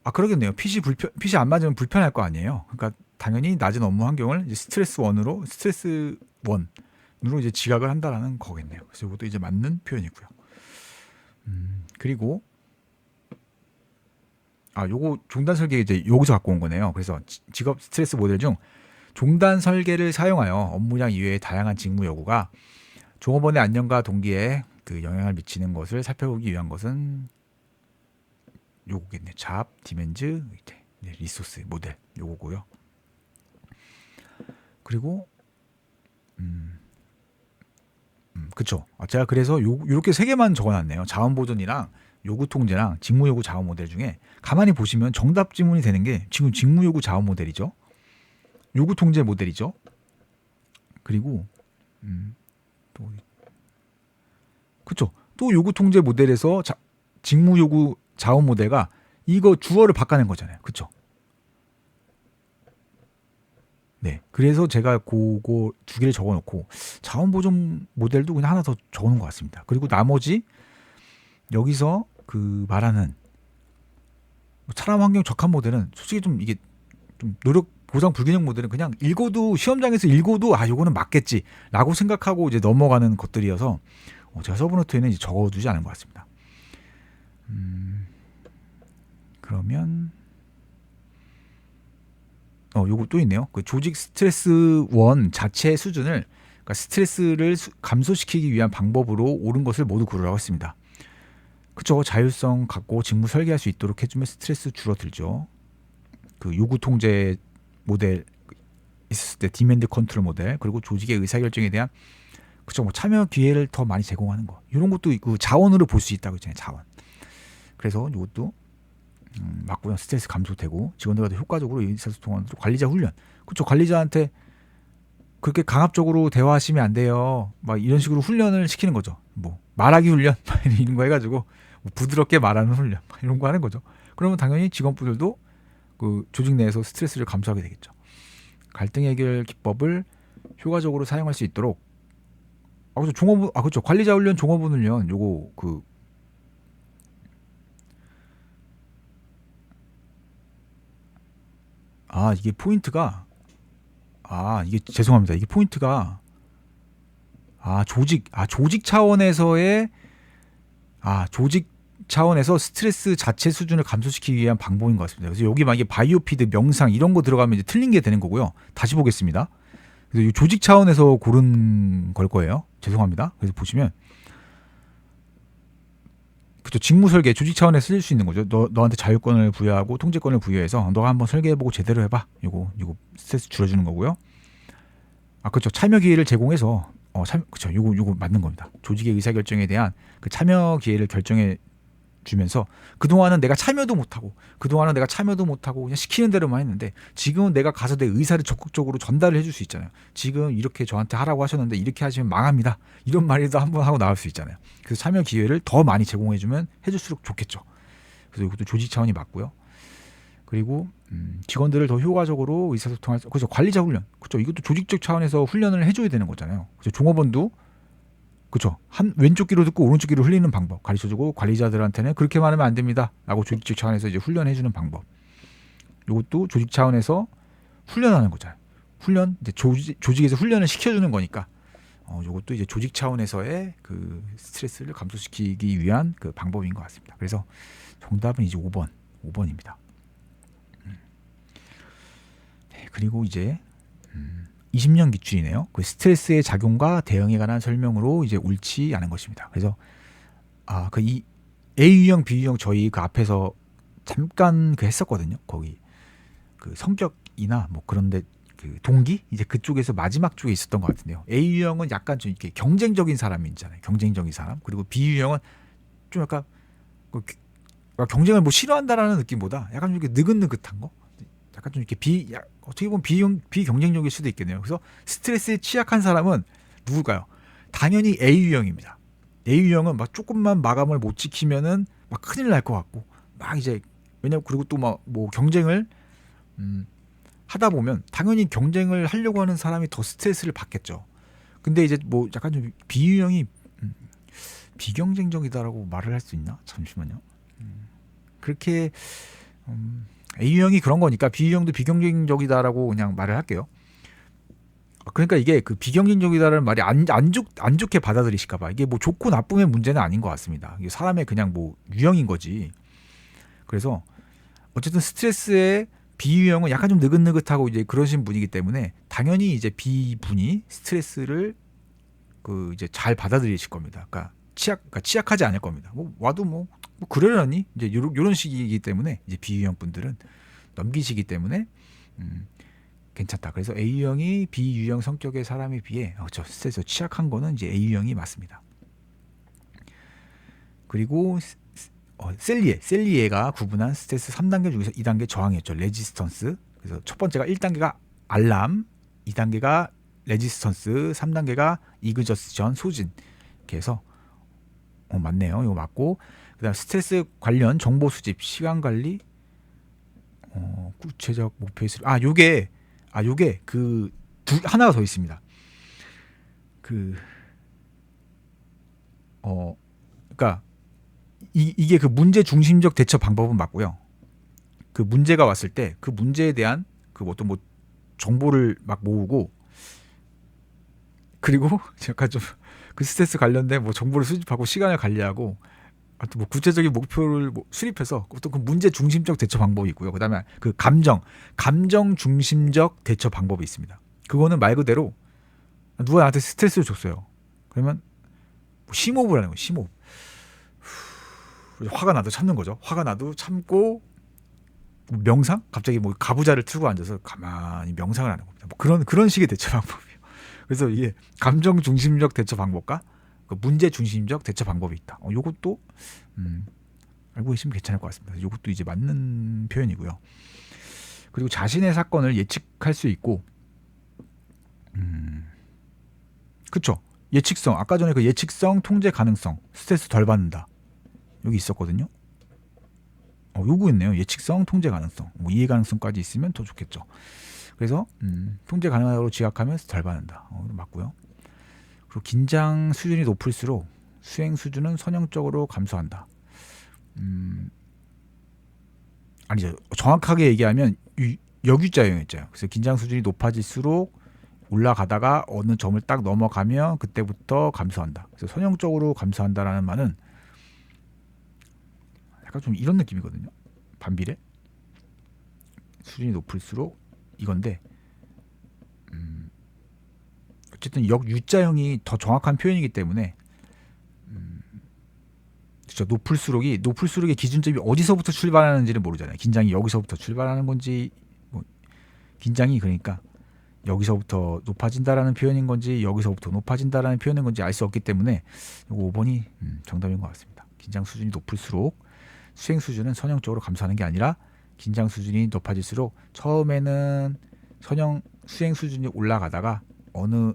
그러겠네요. 핏이 안 맞으면 불편할 거 아니에요. 그러니까 당연히 낮은 업무 환경을 이제 스트레스 원으로 이제 지각을 한다라는 거겠네요. 그래서 이것도 이제 맞는 표현이고요. 그리고 요거 종단 설계 이제 여기서 갖고 온 거네요. 그래서 직업 스트레스 모델 중 종단 설계를 사용하여 업무량 이외의 다양한 직무 요구가 종업원의 안녕과 동기에 영향을 미치는 것을 살펴보기 위한 것은 요거겠네. 잡, 디멘즈, 리소스 모델 요거고요. 그리고 그쵸. 제가 그래서 요렇게 세 개만 적어놨네요. 자원 보존이랑 요구 통제랑 직무 요구 자원 모델 중에 가만히 보시면 정답 지문이 되는 게 지금 직무 요구 자원 모델이죠. 요구 통제 모델이죠. 그리고 또 그쵸. 또 요구 통제 모델에서 직무 요구 자원 모델가 이거 주어를 바꿔낸 거잖아요. 그쵸? 네. 그래서 제가 그거 두 개를 적어놓고 자원 보존 모델도 그냥 하나 더 적어놓은 것 같습니다. 그리고 나머지 여기서 말하는 사람 환경 적합 모델은 솔직히 좀 이게 좀 노력 보상 불균형 모델은 그냥 읽어도 시험장에서 읽어도 요거는 맞겠지라고 생각하고 이제 넘어가는 것들이어서 제가 서브노트에는 이제 적어두지 않은 것 같습니다. 그러면 요거 또 있네요. 그 조직 스트레스 원 자체 수준을, 그러니까 스트레스를 감소시키기 위한 방법으로 옳은 것을 모두 고르라고 했습니다. 그쵸. 자율성 갖고 직무 설계할 수 있도록 해주면 스트레스 줄어들죠. 그 요구 통제 모델 있었을 때 디맨드 컨트롤 모델, 그리고 조직의 의사결정에 대한 그쵸, 뭐 참여 기회를 더 많이 제공하는 거, 이런 것도 그 자원으로 볼 수 있다고 했잖아요. 자원. 그래서 이것도 맞고요. 스트레스 감소되고 직원들과 더 효과적으로 의사소통하는 관리자 훈련. 그쵸. 관리자한테 그렇게 강압적으로 대화하시면 안 돼요. 막 이런 식으로 훈련을 시키는 거죠. 뭐 말하기 훈련 이런 거 해가지고 뭐 부드럽게 말하는 훈련 이런 거 하는 거죠. 그러면 당연히 직원분들도 그 조직 내에서 스트레스를 감소하게 되겠죠. 갈등 해결 기법을 효과적으로 사용할 수 있도록 그렇죠. 종업원 그렇죠. 관리자 훈련, 종업원 훈련 요거 이게 포인트가 이게 죄송합니다. 이게 포인트가 조직 차원에서의 조직 차원에서 스트레스 자체 수준을 감소시키기 위한 방법인 것 같습니다. 그래서 여기 만약에 바이오피드, 명상 이런 거 들어가면 이제 틀린 게 되는 거고요. 다시 보겠습니다. 그래서 이 조직 차원에서 고른 걸 거예요. 죄송합니다. 그래서 보시면 그쵸, 직무 설계 조직 차원에서 쓸 수 있는 거죠. 너한테 자율권을 부여하고 통제권을 부여해서 너가 한번 설계해보고 제대로 해봐. 요거 스트레스 줄여주는 거고요. 그렇죠. 참여 기회를 제공해서 그렇죠. 요거 맞는 겁니다. 조직의 의사결정에 대한 그 참여 기회를 결정해 주면서 그동안은 내가 참여도 못하고 그냥 시키는 대로만 했는데 지금은 내가 가서 내 의사를 적극적으로 전달을 해줄 수 있잖아요. 지금 이렇게 저한테 하라고 하셨는데 이렇게 하시면 망합니다. 이런 말이라도 한번 하고 나올 수 있잖아요. 그래서 참여 기회를 더 많이 제공해주면 해줄수록 좋겠죠. 그래서 이것도 조직 차원이 맞고요. 그리고 직원들을 더 효과적으로 의사소통할 수, 그렇죠. 관리자 훈련, 그렇죠. 이것도 조직적 차원에서 훈련을 해줘야 되는 거잖아요. 그래서 종업원도 그렇죠. 왼쪽 귀로 듣고 오른쪽 귀로 흘리는 방법 가르쳐주고, 관리자들한테는 그렇게 말하면 안 됩니다라고 조직적 차원에서 이제 훈련해주는 방법. 이것도 조직 차원에서 훈련하는 거잖아요. 훈련, 이제 조직에서 훈련을 시켜주는 거니까. 이것도 이제 조직 차원에서의 그 스트레스를 감소시키기 위한 그 방법인 것 같습니다. 그래서 정답은 이제 5번입니다. 네, 그리고 이제 20년 기출이네요. 그 스트레스의 작용과 대응에 관한 설명으로 이제 옳지 않은 것입니다. 그래서 이 A 유형, B 유형 저희 그 앞에서 잠깐 했었거든요. 거기 그 성격이나 뭐 그런데 그 동기 이제 그쪽에서 마지막 쪽에 있었던 것 같은데요. A 유형은 약간 좀 이렇게 경쟁적인 사람이잖아요. 경쟁적인 사람. 그리고 B 유형은 좀 약간 경쟁을 뭐 싫어한다라는 느낌보다 약간 좀 이렇게 느긋느긋한 거. 약간 좀 이렇게 어떻게 보면 비경쟁적일 수도 있겠네요. 그래서 스트레스에 취약한 사람은 누굴까요? 당연히 A 유형입니다. A 유형은 막 조금만 마감을 못 지키면은 막 큰일 날 것 같고, 막 이제 왜냐면 그리고 또 막 뭐 경쟁을 하다 보면 당연히 경쟁을 하려고 하는 사람이 더 스트레스를 받겠죠. 근데 이제 뭐 약간 좀 B 유형이 비경쟁적이다라고 말을 할 수 있나? 잠시만요. 그렇게 A 유형이 그런 거니까 B 유형도 비경쟁적이다라고 그냥 말을 할게요. 그러니까 이게 그 비경쟁적이다라는 말이 안 좋게 받아들이실까봐, 이게 뭐 좋고 나쁨의 문제는 아닌 것 같습니다. 이게 사람의 그냥 뭐 유형인 거지. 그래서 어쨌든 스트레스의 B 유형은 약간 좀 느긋느긋하고 이제 그러신 분이기 때문에 당연히 이제 B 분이 스트레스를 그 이제 잘 받아들이실 겁니다. 그러니까 취약하지 않을 겁니다. 뭐 와도 뭐 그러려니 이제 요런 식이기 때문에 이제 B 유형 분들은 넘기시기 때문에 괜찮다. 그래서 A 유형이 B 유형 성격의 사람에 비해 스트레스 취약한 거는 이제 A 유형이 맞습니다. 그리고 셀리에가 구분한 스트레스 3단계 중에서 2단계 저항이었죠. 레지스턴스. 그래서 첫 번째가 1단계가 알람, 2단계가 레지스턴스, 3단계가 이그저스션, 소진. 이렇게 해서 맞네요. 이거 맞고, 그다음 스트레스 관련 정보 수집, 시간 관리, 구체적 목표 있을. 요게 하나가 더 있습니다. 그러니까 이게 그 문제 중심적 대처 방법은 맞고요. 그 문제가 왔을 때 그 문제에 대한 그 그 어떤 뭐 정보를 막 모으고, 그리고 약간 좀 그 스트레스 관련된 뭐 정보를 수집하고 시간을 관리하고, 하여튼 뭐 구체적인 목표를 뭐 수립해서 어떤 그 문제 중심적 대처 방법이 있고요. 그다음에 그 감정 중심적 대처 방법이 있습니다. 그거는 말 그대로 누가 나한테 스트레스를 줬어요. 그러면 뭐 심호흡을 하는 거예요. 심호흡. 화가 나도 참는 거죠. 화가 나도 참고, 명상? 갑자기 뭐 가부좌를 틀고 앉아서 가만히 명상을 하는 겁니다. 뭐 그런 식의 대처 방법이에요. 그래서 이게 감정 중심적 대처 방법과 그 문제 중심적 대처 방법이 있다. 요것도 알고 계시면 괜찮을 것 같습니다. 요것도 이제 맞는 표현이고요. 그리고 자신의 사건을 예측할 수 있고, 그쵸? 예측성, 아까 전에 그 예측성, 통제 가능성, 스트레스 덜 받는다. 여기 있었거든요. 요거 있네요. 예측성, 통제 가능성, 뭐 이해 가능성까지 있으면 더 좋겠죠. 그래서 통제 가능하다고 지각하면 덜 받는다. 맞고요. 그리고 긴장 수준이 높을수록 수행 수준은 선형적으로 감소한다. 아니죠. 정확하게 얘기하면 역유자형이었죠. 그래서 긴장 수준이 높아질수록 올라가다가 어느 점을 딱 넘어가면 그때부터 감소한다. 그래서 선형적으로 감소한다라는 말은 약간 좀 이런 느낌이거든요. 반비례 수준이 높을수록 이건데, 어쨌든 역유자형이 더 정확한 표현이기 때문에, 그렇죠. 높을수록의 기준점이 어디서부터 출발하는지를 모르잖아요. 긴장이 여기서부터 출발하는 건지, 뭐 긴장이 그러니까 여기서부터 높아진다라는 표현인 건지 여기서부터 높아진다라는 표현인 건지 알 수 없기 때문에 이거 5번이 정답인 것 같습니다. 긴장 수준이 높을수록 수행 수준은 선형적으로 감소하는 게 아니라, 긴장 수준이 높아질수록 처음에는 수행 수준이 올라가다가 어느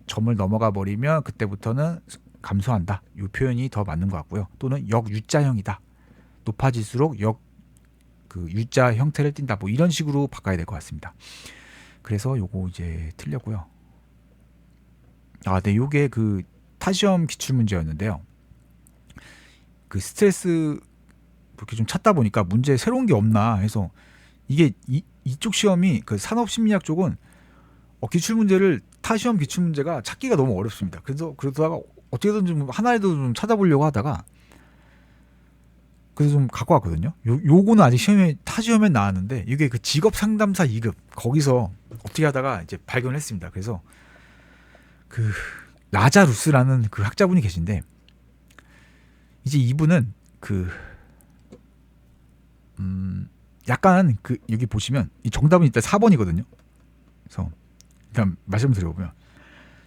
점을 넘어가 버리면 그때부터는 감소한다. 이 표현이 더 맞는 것 같고요. 또는 역유자형이다. 높아질수록 그 유자 형태를 띈다. 뭐 이런 식으로 바꿔야 될 것 같습니다. 그래서 요거 이제 틀렸고요. 네, 요게 그 타시험 기출 문제였는데요. 그 스트레스 그렇게 좀 찾다 보니까 문제에 새로운 게 없나 해서, 이게 이쪽 시험이 그 산업심리학 쪽은 기출 문제를 타시험 기출 문제가 찾기가 너무 어렵습니다. 그래서 그러다가 어떻게든 좀 하나라도 좀 찾아보려고 하다가 그래서 좀 갖고 왔거든요. 요거는 아직 타시험에 나왔는데, 이게 그 직업 상담사 2급 거기서 어떻게 하다가 이제 발견을 했습니다. 그래서 그 라자루스라는 그 학자분이 계신데, 이제 이분은 그 약간 그 여기 보시면 이 정답은 일단 4번이거든요. 그래서 일단 말씀드려보면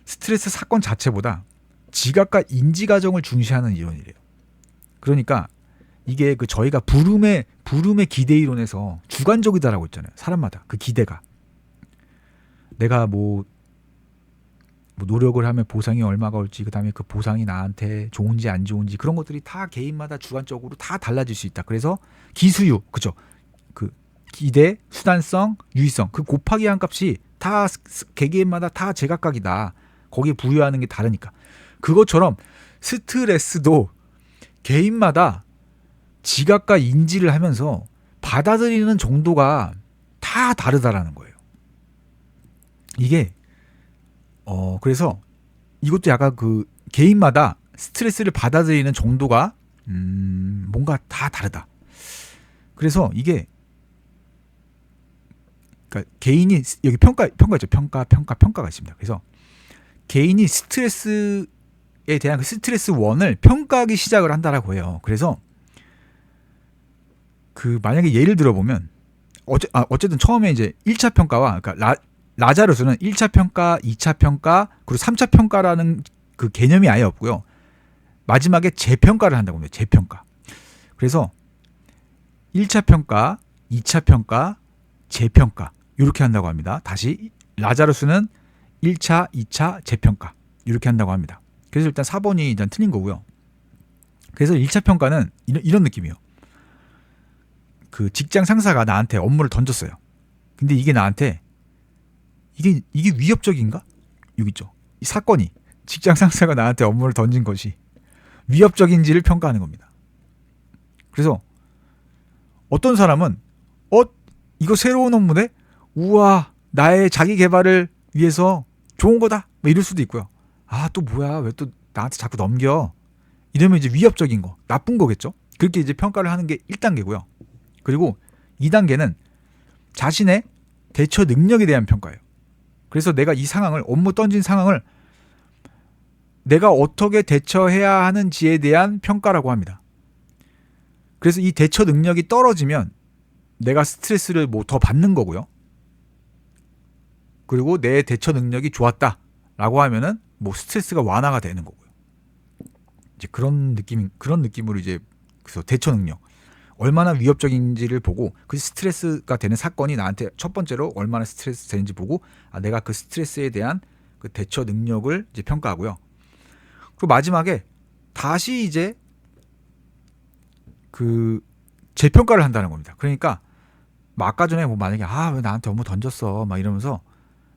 스트레스 사건 자체보다 지각과 인지 과정을 중시하는 이론이래요. 그러니까 이게 그 저희가 부름의 기대 이론에서 주관적이다라고 했잖아요. 사람마다 그 기대가, 내가 뭐 노력을 하면 보상이 얼마가 올지, 그다음에 그 보상이 나한테 좋은지 안 좋은지, 그런 것들이 다 개인마다 주관적으로 다 달라질 수 있다. 그래서 기수유, 그죠? 그 기대, 수단성, 유의성, 그 곱하기 한 값이 다 개개인마다 다 제각각이다. 거기에 부여하는 게 다르니까. 그것처럼 스트레스도 개인마다 지각과 인지를 하면서 받아들이는 정도가 다 다르다라는 거예요. 이게 그래서 이것도 약간 그 개인마다 스트레스를 받아들이는 정도가 뭔가 다 다르다. 그래서 이게 그러니까 개인이 여기 평가죠. 평가가 있습니다. 그래서 개인이 스트레스에 대한 그 스트레스 원을 평가하기 시작을 한다라고 해요. 그래서 그 만약에 예를 들어보면 어쨌든 처음에 이제 1차 평가와, 그러니까 라자루스는 1차 평가, 2차 평가, 그리고 3차 평가라는 그 개념이 아예 없고요. 마지막에 재평가를 한다고 합니다. 재평가. 그래서 1차 평가, 2차 평가, 재평가 이렇게 한다고 합니다. 다시 라자루스는 1차, 2차, 재평가 이렇게 한다고 합니다. 그래서 일단 4번이 일단 틀린 거고요. 그래서 1차 평가는 이런 느낌이에요. 그 직장 상사가 나한테 업무를 던졌어요. 근데 이게 나한테 이게 위협적인가? 여기 있죠. 이 사건이 직장 상사가 나한테 업무를 던진 것이 위협적인지를 평가하는 겁니다. 그래서 어떤 사람은 이거 새로운 업무네? 우와, 나의 자기 개발을 위해서 좋은 거다. 뭐 이럴 수도 있고요. 아, 또 뭐야? 왜 또 나한테 자꾸 넘겨? 이러면 이제 위협적인 거, 나쁜 거겠죠? 그렇게 이제 평가를 하는 게 1단계고요. 그리고 2단계는 자신의 대처 능력에 대한 평가예요. 그래서 내가 이 상황을, 업무 던진 상황을 내가 어떻게 대처해야 하는지에 대한 평가라고 합니다. 그래서 이 대처 능력이 떨어지면 내가 스트레스를 뭐 더 받는 거고요. 그리고 내 대처 능력이 좋았다라고 하면은 뭐 스트레스가 완화가 되는 거고요. 이제 그런 느낌으로 이제 그래서 대처 능력 얼마나 위협적인지를 보고 그 스트레스가 되는 사건이 나한테 첫 번째로 얼마나 스트레스 되는지 보고 내가 그 스트레스에 대한 그 대처 능력을 이제 평가하고요. 그리고 마지막에 다시 이제 그 재평가를 한다는 겁니다. 그러니까 뭐 아까 전에 뭐 만약에 왜 나한테 업무 던졌어 막 이러면서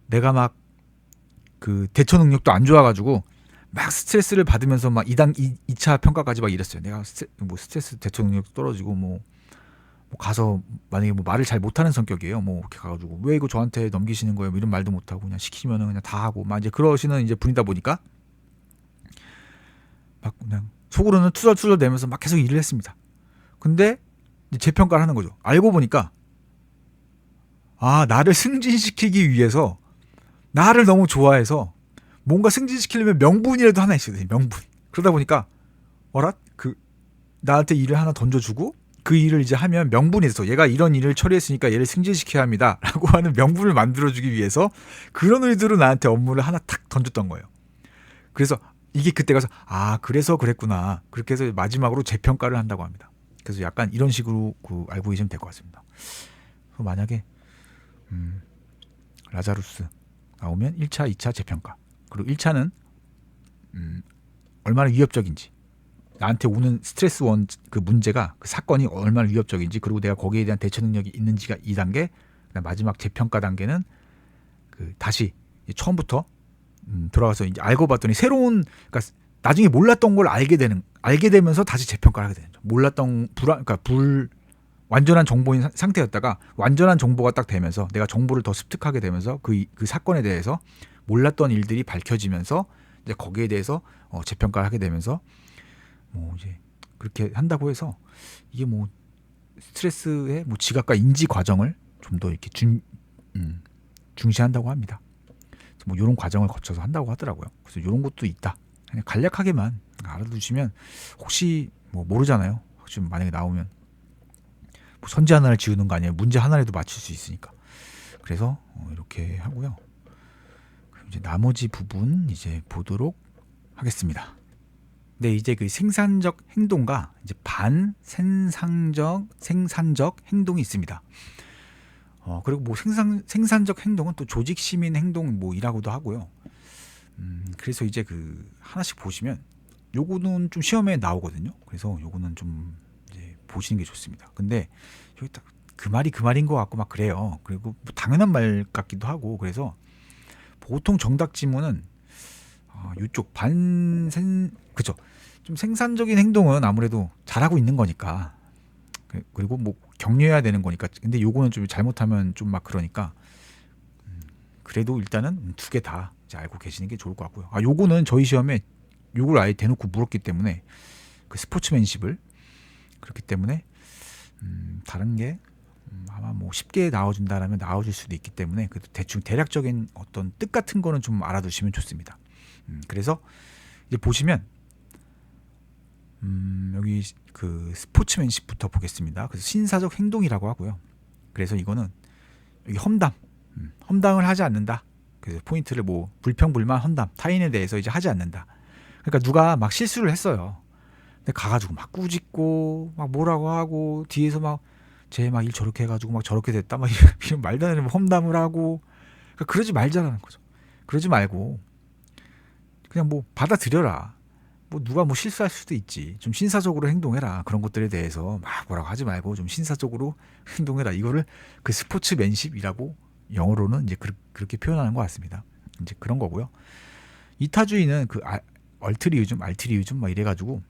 내가 막 그 대처 능력도 안 좋아가지고 막 스트레스를 받으면서 막 2차 평가까지 막 이랬어요. 내가 스트레스 대처 능력도 떨어지고 뭐 가서 만약에 뭐 말을 잘 못하는 성격이에요. 뭐 이렇게 가가지고 왜 이거 저한테 넘기시는 거예요? 뭐 이런 말도 못하고 그냥 시키면은 그냥 다 하고 막 이제 그러시는 이제 분이다 보니까 막 그냥 속으로는 투덜투덜 대면서 막 계속 일을 했습니다. 근데 이제 재평가를 하는 거죠. 알고 보니까 나를 승진시키기 위해서 나를 너무 좋아해서 뭔가 승진시키려면 명분이라도 하나 있어야 돼. 명분. 그러다 보니까 나한테 일을 하나 던져주고 그 일을 이제 하면 명분이 있어. 얘가 이런 일을 처리했으니까 얘를 승진시켜야 합니다. 라고 하는 명분을 만들어주기 위해서 그런 의도로 나한테 업무를 하나 탁 던졌던 거예요. 그래서 이게 그때 가서 그래서 그랬구나. 그렇게 해서 마지막으로 재평가를 한다고 합니다. 그래서 약간 이런 식으로 알고 계시면 될 것 같습니다. 그래서 만약에 라자루스 나오면 1차, 2차 재평가. 그리고 1차는 얼마나 위협적인지, 나한테 오는 스트레스 그 문제가 그 사건이 얼마나 위협적인지, 그리고 내가 거기에 대한 대처 능력이 있는지가 2단계. 마지막 재평가 단계는 그 다시 처음부터 돌아가서 이제 알고 봤더니 새로운, 그러니까 나중에 몰랐던 걸 알게 되면서 다시 재평가를 하게 되는 거죠. 몰랐던 완전한 정보인 상태였다가 완전한 정보가 딱 되면서 내가 정보를 더 습득하게 되면서 그 사건에 대해서 몰랐던 일들이 밝혀지면서 이제 거기에 대해서 재평가를 하게 되면서 뭐 이제 그렇게 한다고 해서 이게 뭐 스트레스의 뭐 지각과 인지 과정을 좀 더 이렇게 중시한다고 합니다. 뭐 이런 과정을 거쳐서 한다고 하더라고요. 그래서 이런 것도 있다. 그냥 간략하게만 알아두시면 혹시 뭐 모르잖아요. 혹시 만약에 나오면 뭐 선지 하나를 지우는 거 아니에요. 문제 하나라도 맞출 수 있으니까. 그래서 이렇게 하고요. 그럼 이제 나머지 부분 이제 보도록 하겠습니다. 네, 이제 그 생산적 행동과 이제 반생산적 행동이 있습니다. 그리고 뭐 생산적 행동은 또 조직 시민 행동 뭐이라고도 하고요. 그래서 이제 그 하나씩 보시면 요거는 좀 시험에 나오거든요. 그래서 요거는 좀 이제 보시는 게 좋습니다. 근데 여기 딱 그 말이 그 말인 것 같고 막 그래요. 그리고 뭐 당연한 말 같기도 하고. 그래서 보통 정답 지문은 이쪽 그쵸. 좀 생산적인 행동은 아무래도 잘하고 있는 거니까, 그리고 뭐 격려해야 되는 거니까. 근데 요거는 좀 잘못하면 좀 막 그러니까 그래도 일단은 두 개 다 알고 계시는 게 좋을 것 같고요. 요거는 저희 시험에 요걸 아예 대놓고 물었기 때문에 그 스포츠맨십을, 그렇기 때문에 다른 게 아마 뭐 쉽게 나와준다라면 나와줄 수도 있기 때문에 그래도 대충 대략적인 어떤 뜻 같은 거는 좀 알아두시면 좋습니다. 그래서 이제 보시면 여기 그 스포츠맨십부터 보겠습니다. 그래서 신사적 행동이라고 하고요. 그래서 이거는 여기 험담을 하지 않는다. 그래서 포인트를 뭐 불평불만 험담, 타인에 대해서 이제 하지 않는다. 그러니까 누가 막 실수를 했어요. 근데 가가지고 막 꾸짖고 막 뭐라고 하고 뒤에서 막 쟤 막 일 저렇게 해가지고 막 저렇게 됐다 막 이런 말도 안 되는 험담을 하고, 그러니까 그러지 말자라는 거죠. 그러지 말고 그냥 뭐 받아들여라. 뭐 누가 뭐 실수할 수도 있지. 좀 신사적으로 행동해라. 그런 것들에 대해서 막 뭐라고 하지 말고 좀 신사적으로 행동해라. 이거를 그 스포츠맨십이라고 영어로는 이제 그렇게 표현하는 것 같습니다. 이제 그런 거고요. 이타주의는 그 알트리우즘 막 이래가지고,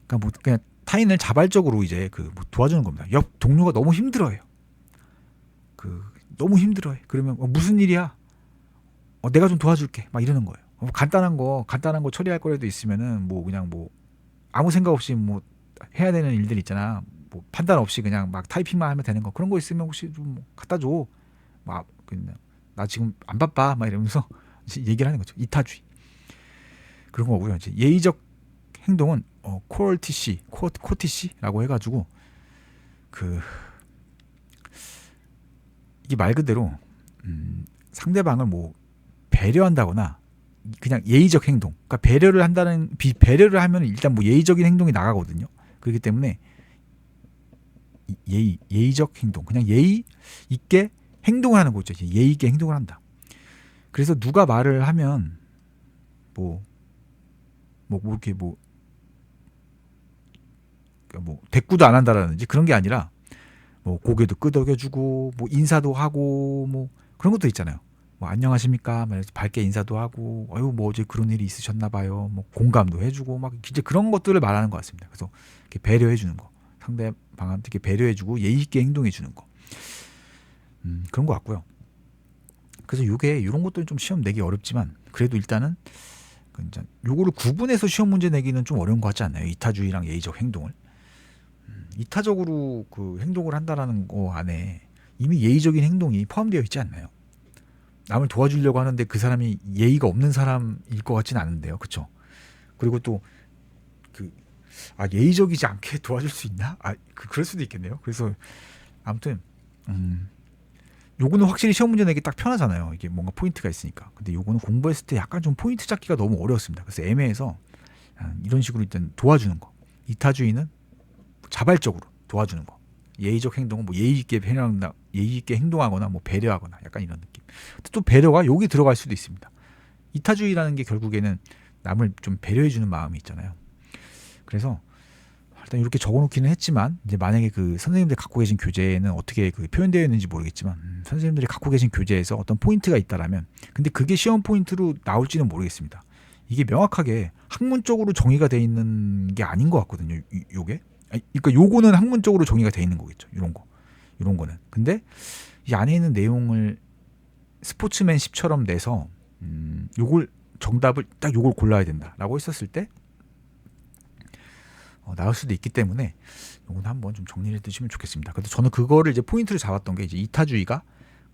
그러니까 뭐 그냥 타인을 자발적으로 이제 뭐 도와주는 겁니다. 옆 동료가 너무 힘들어해요. 너무 힘들어해. 그러면 무슨 일이야? 내가 좀 도와줄게. 막 이러는 거예요. 간단한 거 처리할 거라도 있으면은 뭐 그냥 뭐 아무 생각 없이 뭐 해야 되는 일들 있잖아. 뭐 판단 없이 그냥 막 타이핑만 하면 되는 거. 그런 거 있으면 혹시 좀 갖다 줘. 막 그냥 나 지금 안 바빠. 막 이러면서 얘기를 하는 거죠. 이타주의. 그런 거고요. 이제 예의적 행동은 코티시라고 해가지고 이게 말 그대로 상대방을 뭐 배려한다거나 그냥 예의적 행동. 그러니까 배려를 하면 일단 뭐 예의적인 행동이 나가거든요. 그렇기 때문에 예의적 행동. 그냥 예의 있게 행동을 하는 거죠. 예의 있게 행동을 한다. 그래서 누가 말을 하면 이렇게 대꾸도 안 한다라든지 그런 게 아니라 뭐 고개도 끄덕여주고 뭐 인사도 하고 뭐 그런 것도 있잖아요. 뭐 안녕하십니까 말해서 밝게 인사도 하고 뭐 어제 그런 일이 있으셨나 봐요. 뭐 공감도 해주고 막 이제 그런 것들을 말하는 것 같습니다. 그래서 이렇게 배려해주는 거, 상대방한테 이렇게 배려해주고 예의 있게 행동해주는 거, 그런 것 같고요. 그래서 이런 것들은 좀 시험 내기 어렵지만 그래도 일단은 요거를 구분해서 시험 문제 내기는 좀 어려운 것 같지 않나요? 이타주의랑 예의적 행동을. 이타적으로 그 행동을 한다라는 거 안에 이미 예의적인 행동이 포함되어 있지 않나요? 남을 도와주려고 하는데 그 사람이 예의가 없는 사람일 것 같지는 않은데요, 그렇죠? 그리고 또 예의적이지 않게 도와줄 수 있나? 그럴 수도 있겠네요. 그래서 아무튼 요거는 확실히 시험 문제 내기 딱 편하잖아요. 이게 뭔가 포인트가 있으니까. 근데 요거는 공부했을 때 약간 좀 포인트 잡기가 너무 어려웠습니다. 그래서 애매해서 이런 식으로 일단 도와주는 거. 이타주의는 자발적으로 도와주는 거. 예의적 행동은 뭐 예의 있게 행동하거나 뭐 배려하거나 약간 이런 느낌. 또 배려가 여기 들어갈 수도 있습니다. 이타주의라는 게 결국에는 남을 좀 배려해주는 마음이 있잖아요. 그래서 일단 이렇게 적어놓기는 했지만 이제 만약에 그 선생님들 갖고 계신 교재에는 어떻게 표현되어 있는지 모르겠지만 선생님들이 갖고 계신 교재에서 어떤 포인트가 있다라면 근데 그게 시험 포인트로 나올지는 모르겠습니다. 이게 명확하게 학문적으로 정의가 돼 있는 게 아닌 것 같거든요. 요게. 그러니까 요거는 학문적으로 정의가 돼 있는 거겠죠. 이런 거는. 근데 이 안에 있는 내용을 스포츠맨십처럼 내서 요걸 정답을 딱 요걸 골라야 된다라고 했었을 때 나올 수도 있기 때문에 요건 한번 좀 정리를 해두시면 좋겠습니다. 그래서 저는 그거를 이제 포인트를 잡았던 게 이제 이타주의가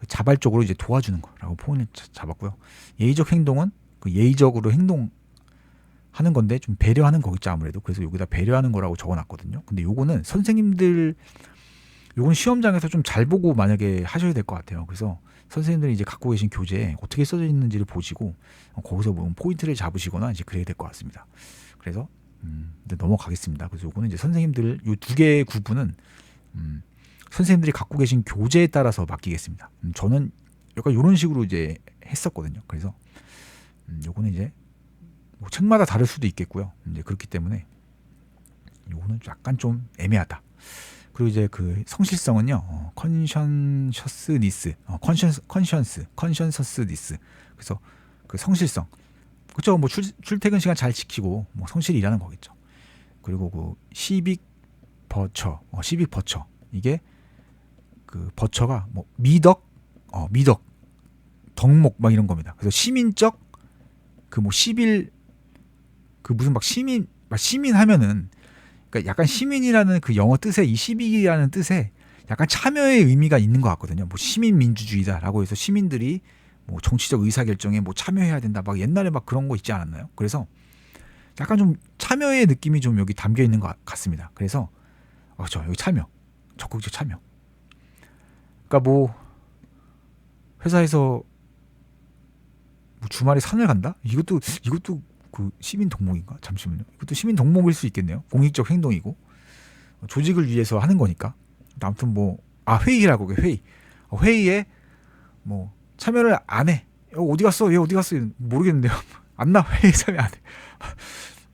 자발적으로 이제 도와주는 거라고 포인트를 잡았고요. 예의적 행동은 예의적으로 행동하는 건데 좀 배려하는 거겠죠 아무래도. 그래서 여기다 배려하는 거라고 적어놨거든요. 근데 요거는 요건 시험장에서 좀 잘 보고 만약에 하셔야 될 것 같아요. 그래서 선생님들이 이제 갖고 계신 교재에 어떻게 써져 있는지를 보시고 거기서 보면 포인트를 잡으시거나 이제 그래야 될 것 같습니다. 그래서 넘어가겠습니다. 그래서 요거는 이제 선생님들 요 두 개의 구분은 선생님들이 갖고 계신 교재에 따라서 맡기겠습니다. 저는 약간 이런 식으로 이제 했었거든요. 그래서 요거는 이제 뭐 책마다 다를 수도 있겠고요. 이제 그렇기 때문에 요거는 약간 좀 애매하다. 그리고 이제 그 성실성은요, 컨션서스니스. 그래서 그 성실성. 그렇죠. 뭐 출퇴근 시간 잘 지키고 뭐 성실히 일하는 거겠죠. 그리고 그 시빅 버처. 이게 그 버처가 뭐 미덕, 덕목 막 이런 겁니다. 그래서 시민적 그 뭐 시빌 그 무슨 막 시민 하면은 그러니까 약간 시민이라는 그 영어 뜻에 이 시빅이라는 뜻에 약간 참여의 의미가 있는 것 같거든요. 뭐 시민민주주의다라고 해서 시민들이 뭐 정치적 의사결정에 뭐 참여해야 된다. 막 옛날에 막 그런 거 있지 않았나요? 그래서 약간 좀 참여의 느낌이 좀 여기 담겨 있는 것 같습니다. 그래서 여기 참여, 적극적 참여. 그러니까 뭐 회사에서 뭐 주말에 산을 간다? 이것도 그 시민 덕목인가? 잠시만요. 이것도 시민 덕목일 수 있겠네요. 공익적 행동이고 조직을 위해서 하는 거니까. 아무튼 뭐 회의라고 회의에 뭐 참여를 안 해. 어디 갔어? 얘 어디 갔어? 모르겠는데요. 안 나. 회의 참여 안 해.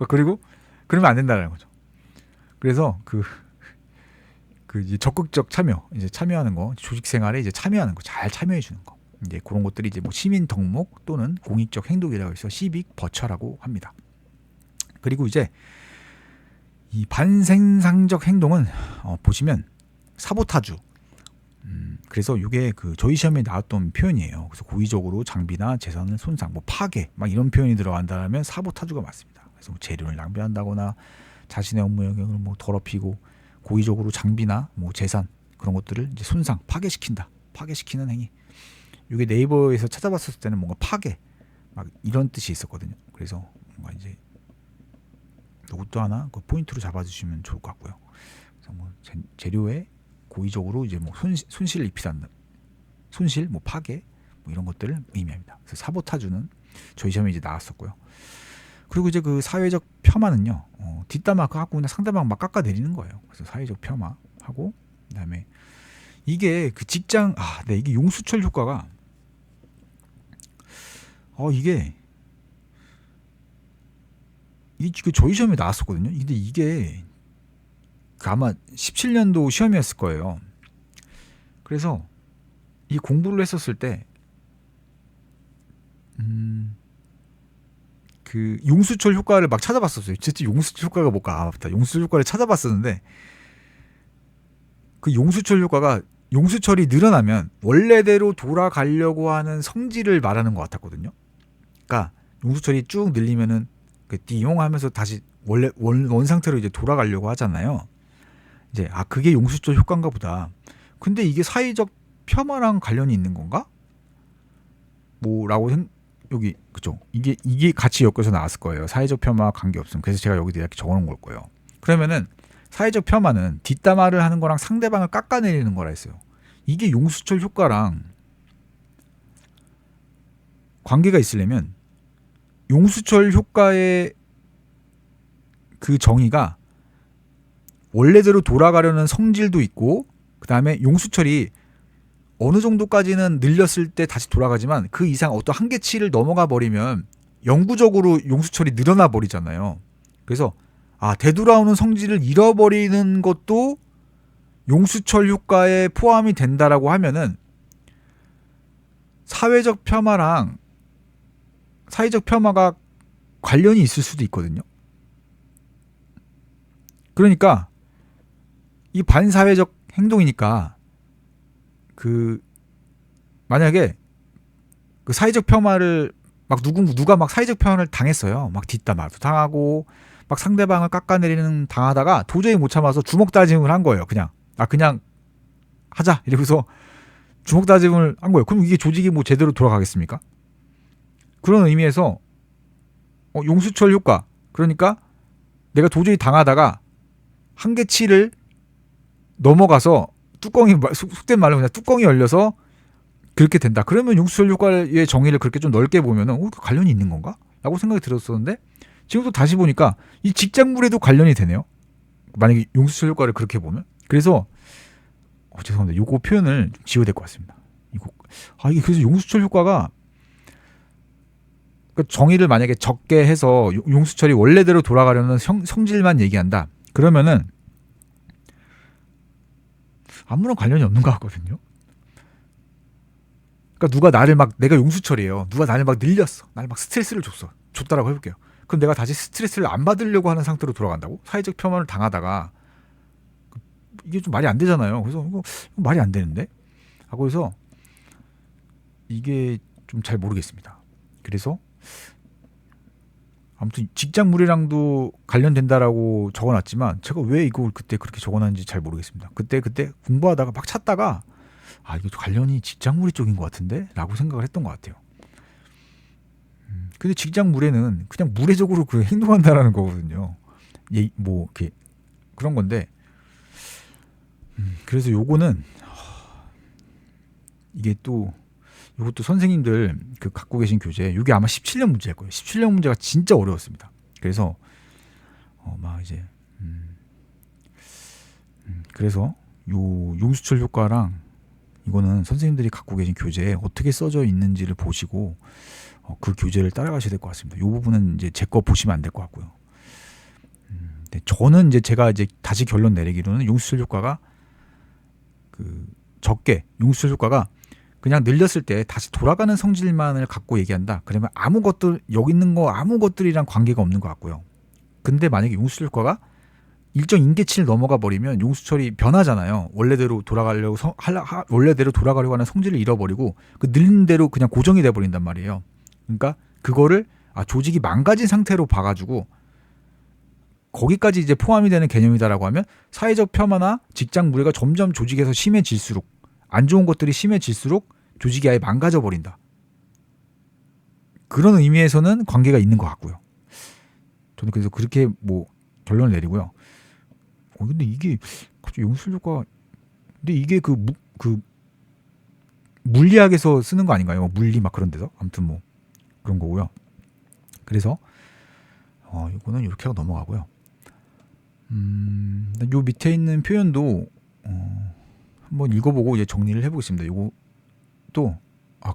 그리고 그러면 안 된다는 거죠. 그래서 그 이제 적극적 참여, 이제 참여하는 거, 조직 생활에 이제 참여하는 거, 잘 참여해 주는 거. 이제 그런 것들이 이제 뭐 시민 덕목 또는 공익적 행동이라고 해서 시빅 버처라고 합니다. 그리고 이제 이 반생산적 행동은 보시면 사보타주. 그래서 이게 그 저희 시험에 나왔던 표현이에요. 그래서 고의적으로 장비나 재산을 손상, 뭐 파괴, 막 이런 표현이 들어간다면 사보타주가 맞습니다. 그래서 뭐 재료를 낭비한다거나 자신의 업무 영역을 뭐 더럽히고 고의적으로 장비나 뭐 재산 그런 것들을 이제 손상, 파괴시킨다. 파괴시키는 행위. 이게 네이버에서 찾아봤을 때는 뭔가 파괴, 막 이런 뜻이 있었거든요. 그래서 뭔가 이제 이것도 하나 그 포인트로 잡아주시면 좋을 것 같고요. 그래서 뭐 재료에 고의적으로 이제 뭐 손실을 입히다, 손실, 뭐 파괴, 뭐 이런 것들을 의미합니다. 그래서 사보타주는 저희 시험에 이제 나왔었고요. 그리고 이제 그 사회적 폄하는요, 뒷담화 갖고 그냥 상대방 막 깎아내리는 거예요. 그래서 사회적 폄하하고 그다음에 이게 그 직장, 네, 이게 용수철 효과가 이게 저희 시험에 나왔었거든요. 근데 이게 아마 17년도 시험이었을 거예요. 그래서 이 공부를 했었을 때 그 용수철 효과를 막 찾아봤었어요. 진짜 용수철 효과가 뭘까? 맞다. 용수철 효과를 찾아봤었는데 그 용수철 효과가 용수철이 늘어나면 원래대로 돌아가려고 하는 성질을 말하는 것 같았거든요. 그러니까 용수철이 쭉 늘리면은 그 띠용하면서 다시 원래 원 상태로 이제 돌아가려고 하잖아요. 이제 그게 용수철 효과인가 보다. 근데 이게 사회적 폄하랑 관련이 있는 건가? 뭐라고 여기 그죠? 이게 같이 엮여서 나왔을 거예요. 사회적 폄하 관계 없음. 그래서 제가 여기 이렇게 적어놓은 걸 거예요. 그러면은 사회적 폄하는 뒷담화를 하는 거랑 상대방을 깎아내리는 거라 했어요. 이게 용수철 효과랑 관계가 있으려면 용수철 효과의 그 정의가 원래대로 돌아가려는 성질도 있고, 그 다음에 용수철이 어느 정도까지는 늘렸을 때 다시 돌아가지만 그 이상 어떤 한계치를 넘어가 버리면 영구적으로 용수철이 늘어나 버리잖아요. 그래서 되돌아오는 성질을 잃어버리는 것도 용수철 효과에 포함이 된다라고 하면은 사회적 폄하랑 사회적 폄하가 관련이 있을 수도 있거든요. 그러니까 이 반사회적 행동이니까 그 만약에 그 사회적 폄하를 막 누가 막 사회적 폄하를 당했어요. 막 뒷담화도 당하고 막 상대방을 깎아내리는 당하다가 도저히 못 참아서 주먹 다짐을 한 거예요. 그냥 하자 이러면서 주먹 다짐을 한 거예요. 그럼 이게 조직이 뭐 제대로 돌아가겠습니까? 그런 의미에서 용수철 효과, 그러니까 내가 도저히 당하다가 한계치를 넘어가서 뚜껑이, 속된 말로 그냥 뚜껑이 열려서 그렇게 된다. 그러면 용수철 효과의 정의를 그렇게 좀 넓게 보면은 관련이 있는 건가? 라고 생각이 들었었는데 지금 또 다시 보니까 이 직장물에도 관련이 되네요. 만약에 용수철 효과를 그렇게 보면. 그래서 죄송합니다. 요거 표현을 좀 지워야 될 것 같습니다. 이게 그래서 용수철 효과가 그 정의를 만약에 적게 해서 용수철이 원래대로 돌아가려는 성질만 얘기한다. 그러면은 아무런 관련이 없는 것 같거든요. 그러니까 누가 나를 막, 내가 용수철이에요. 누가 나를 막 늘렸어. 나를 막 스트레스를 줬다라고 해볼게요. 그럼 내가 다시 스트레스를 안 받으려고 하는 상태로 돌아간다고? 사회적 폄하를 당하다가 이게 좀 말이 안 되잖아요. 그래서 이거 말이 안 되는데? 하고 해서 이게 좀 잘 모르겠습니다. 그래서 아무튼 직장물이랑도 관련된다라고 적어놨지만 제가 왜 이걸 그때 그렇게 적어놨는지 잘 모르겠습니다. 그때 공부하다가 막 찾다가 이거 관련이 직장무례 쪽인 것 같은데? 라고 생각을 했던 것 같아요. 근데 직장무례는 그냥 무례적으로 그 행동한다라는 거거든요. 뭐 이렇게 그런 건데 그래서 요거는 이게 또 이것도 선생님들 그 갖고 계신 교재, 이게 아마 17년 문제일 거예요. 17년 문제가 진짜 어려웠습니다. 그래서 막 이제 그래서 요 용수철 효과랑 이거는 선생님들이 갖고 계신 교재에 어떻게 써져 있는지를 보시고 그 교재를 따라가셔야 될 것 같습니다. 이 부분은 이제 제 거 보시면 안 될 것 같고요. 저는 이제 제가 이제 다시 결론 내리기로는 용수철 효과가 그 적게 용수철 효과가 그냥 늘렸을 때 다시 돌아가는 성질만을 갖고 얘기한다. 그러면 여기 있는 거 아무것들이랑 관계가 없는 것 같고요. 근데 만약에 용수철 효과가 일정 임계치를 넘어가 버리면 용수철이 변하잖아요. 원래대로 돌아가려고 원래대로 돌아가려고 하는 성질을 잃어버리고 그 늘린 대로 그냥 고정이 돼 버린단 말이에요. 그러니까 그거를 조직이 망가진 상태로 봐가지고 거기까지 이제 포함이 되는 개념이다라고 하면 사회적 폄하나 직장 무례가 점점 조직에서 심해질수록 안 좋은 것들이 심해질수록 조직이 아예 망가져 버린다. 그런 의미에서는 관계가 있는 것 같고요. 저는 그래서 그렇게 뭐 결론을 내리고요. 근데 이게 갑자기 용술효과 근데 이게 그 물리학에서 쓰는 거 아닌가요? 물리 막 그런 데서 아무튼 뭐 그런 거고요. 그래서 이거는 이렇게 하고 넘어가고요. 요 밑에 있는 표현도 한번 읽어보고 이제 정리를 해보겠습니다. 이거 또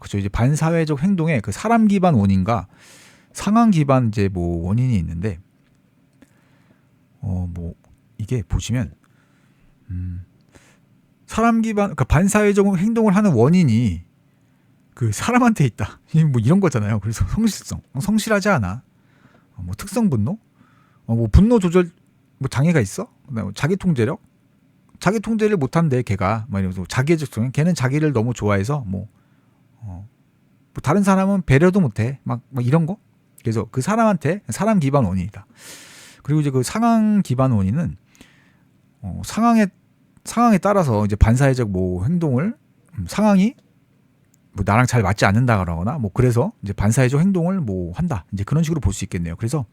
그죠. 이제 반사회적 행동의 그 사람 기반 원인과 상황 기반 이제 뭐 원인이 있는데 뭐 이게 보시면 사람 기반 그러니까 반사회적 행동을 하는 원인이 그 사람한테 있다. 뭐 이런 거잖아요. 그래서 성실하지 않아. 뭐 특성 분노, 뭐 분노 조절 뭐 장애가 있어. 그다음에 자기 통제력, 자기 통제를 못한대 걔가. 막 이러면서 자기의 적성, 걔는 자기를 너무 좋아해서 뭐 다른 사람은 배려도 못해. 막 이런 거. 그래서 그 사람한테 사람 기반 원인이다. 그리고 이제 그 상황 기반 원인은 상황에 따라서 이제 반사회적 뭐 행동을 상황이 뭐 나랑 잘 맞지 않는다 그러거나 뭐 그래서 이제 반사회적 행동을 뭐 한다. 이제 그런 식으로 볼 수 있겠네요. 그래서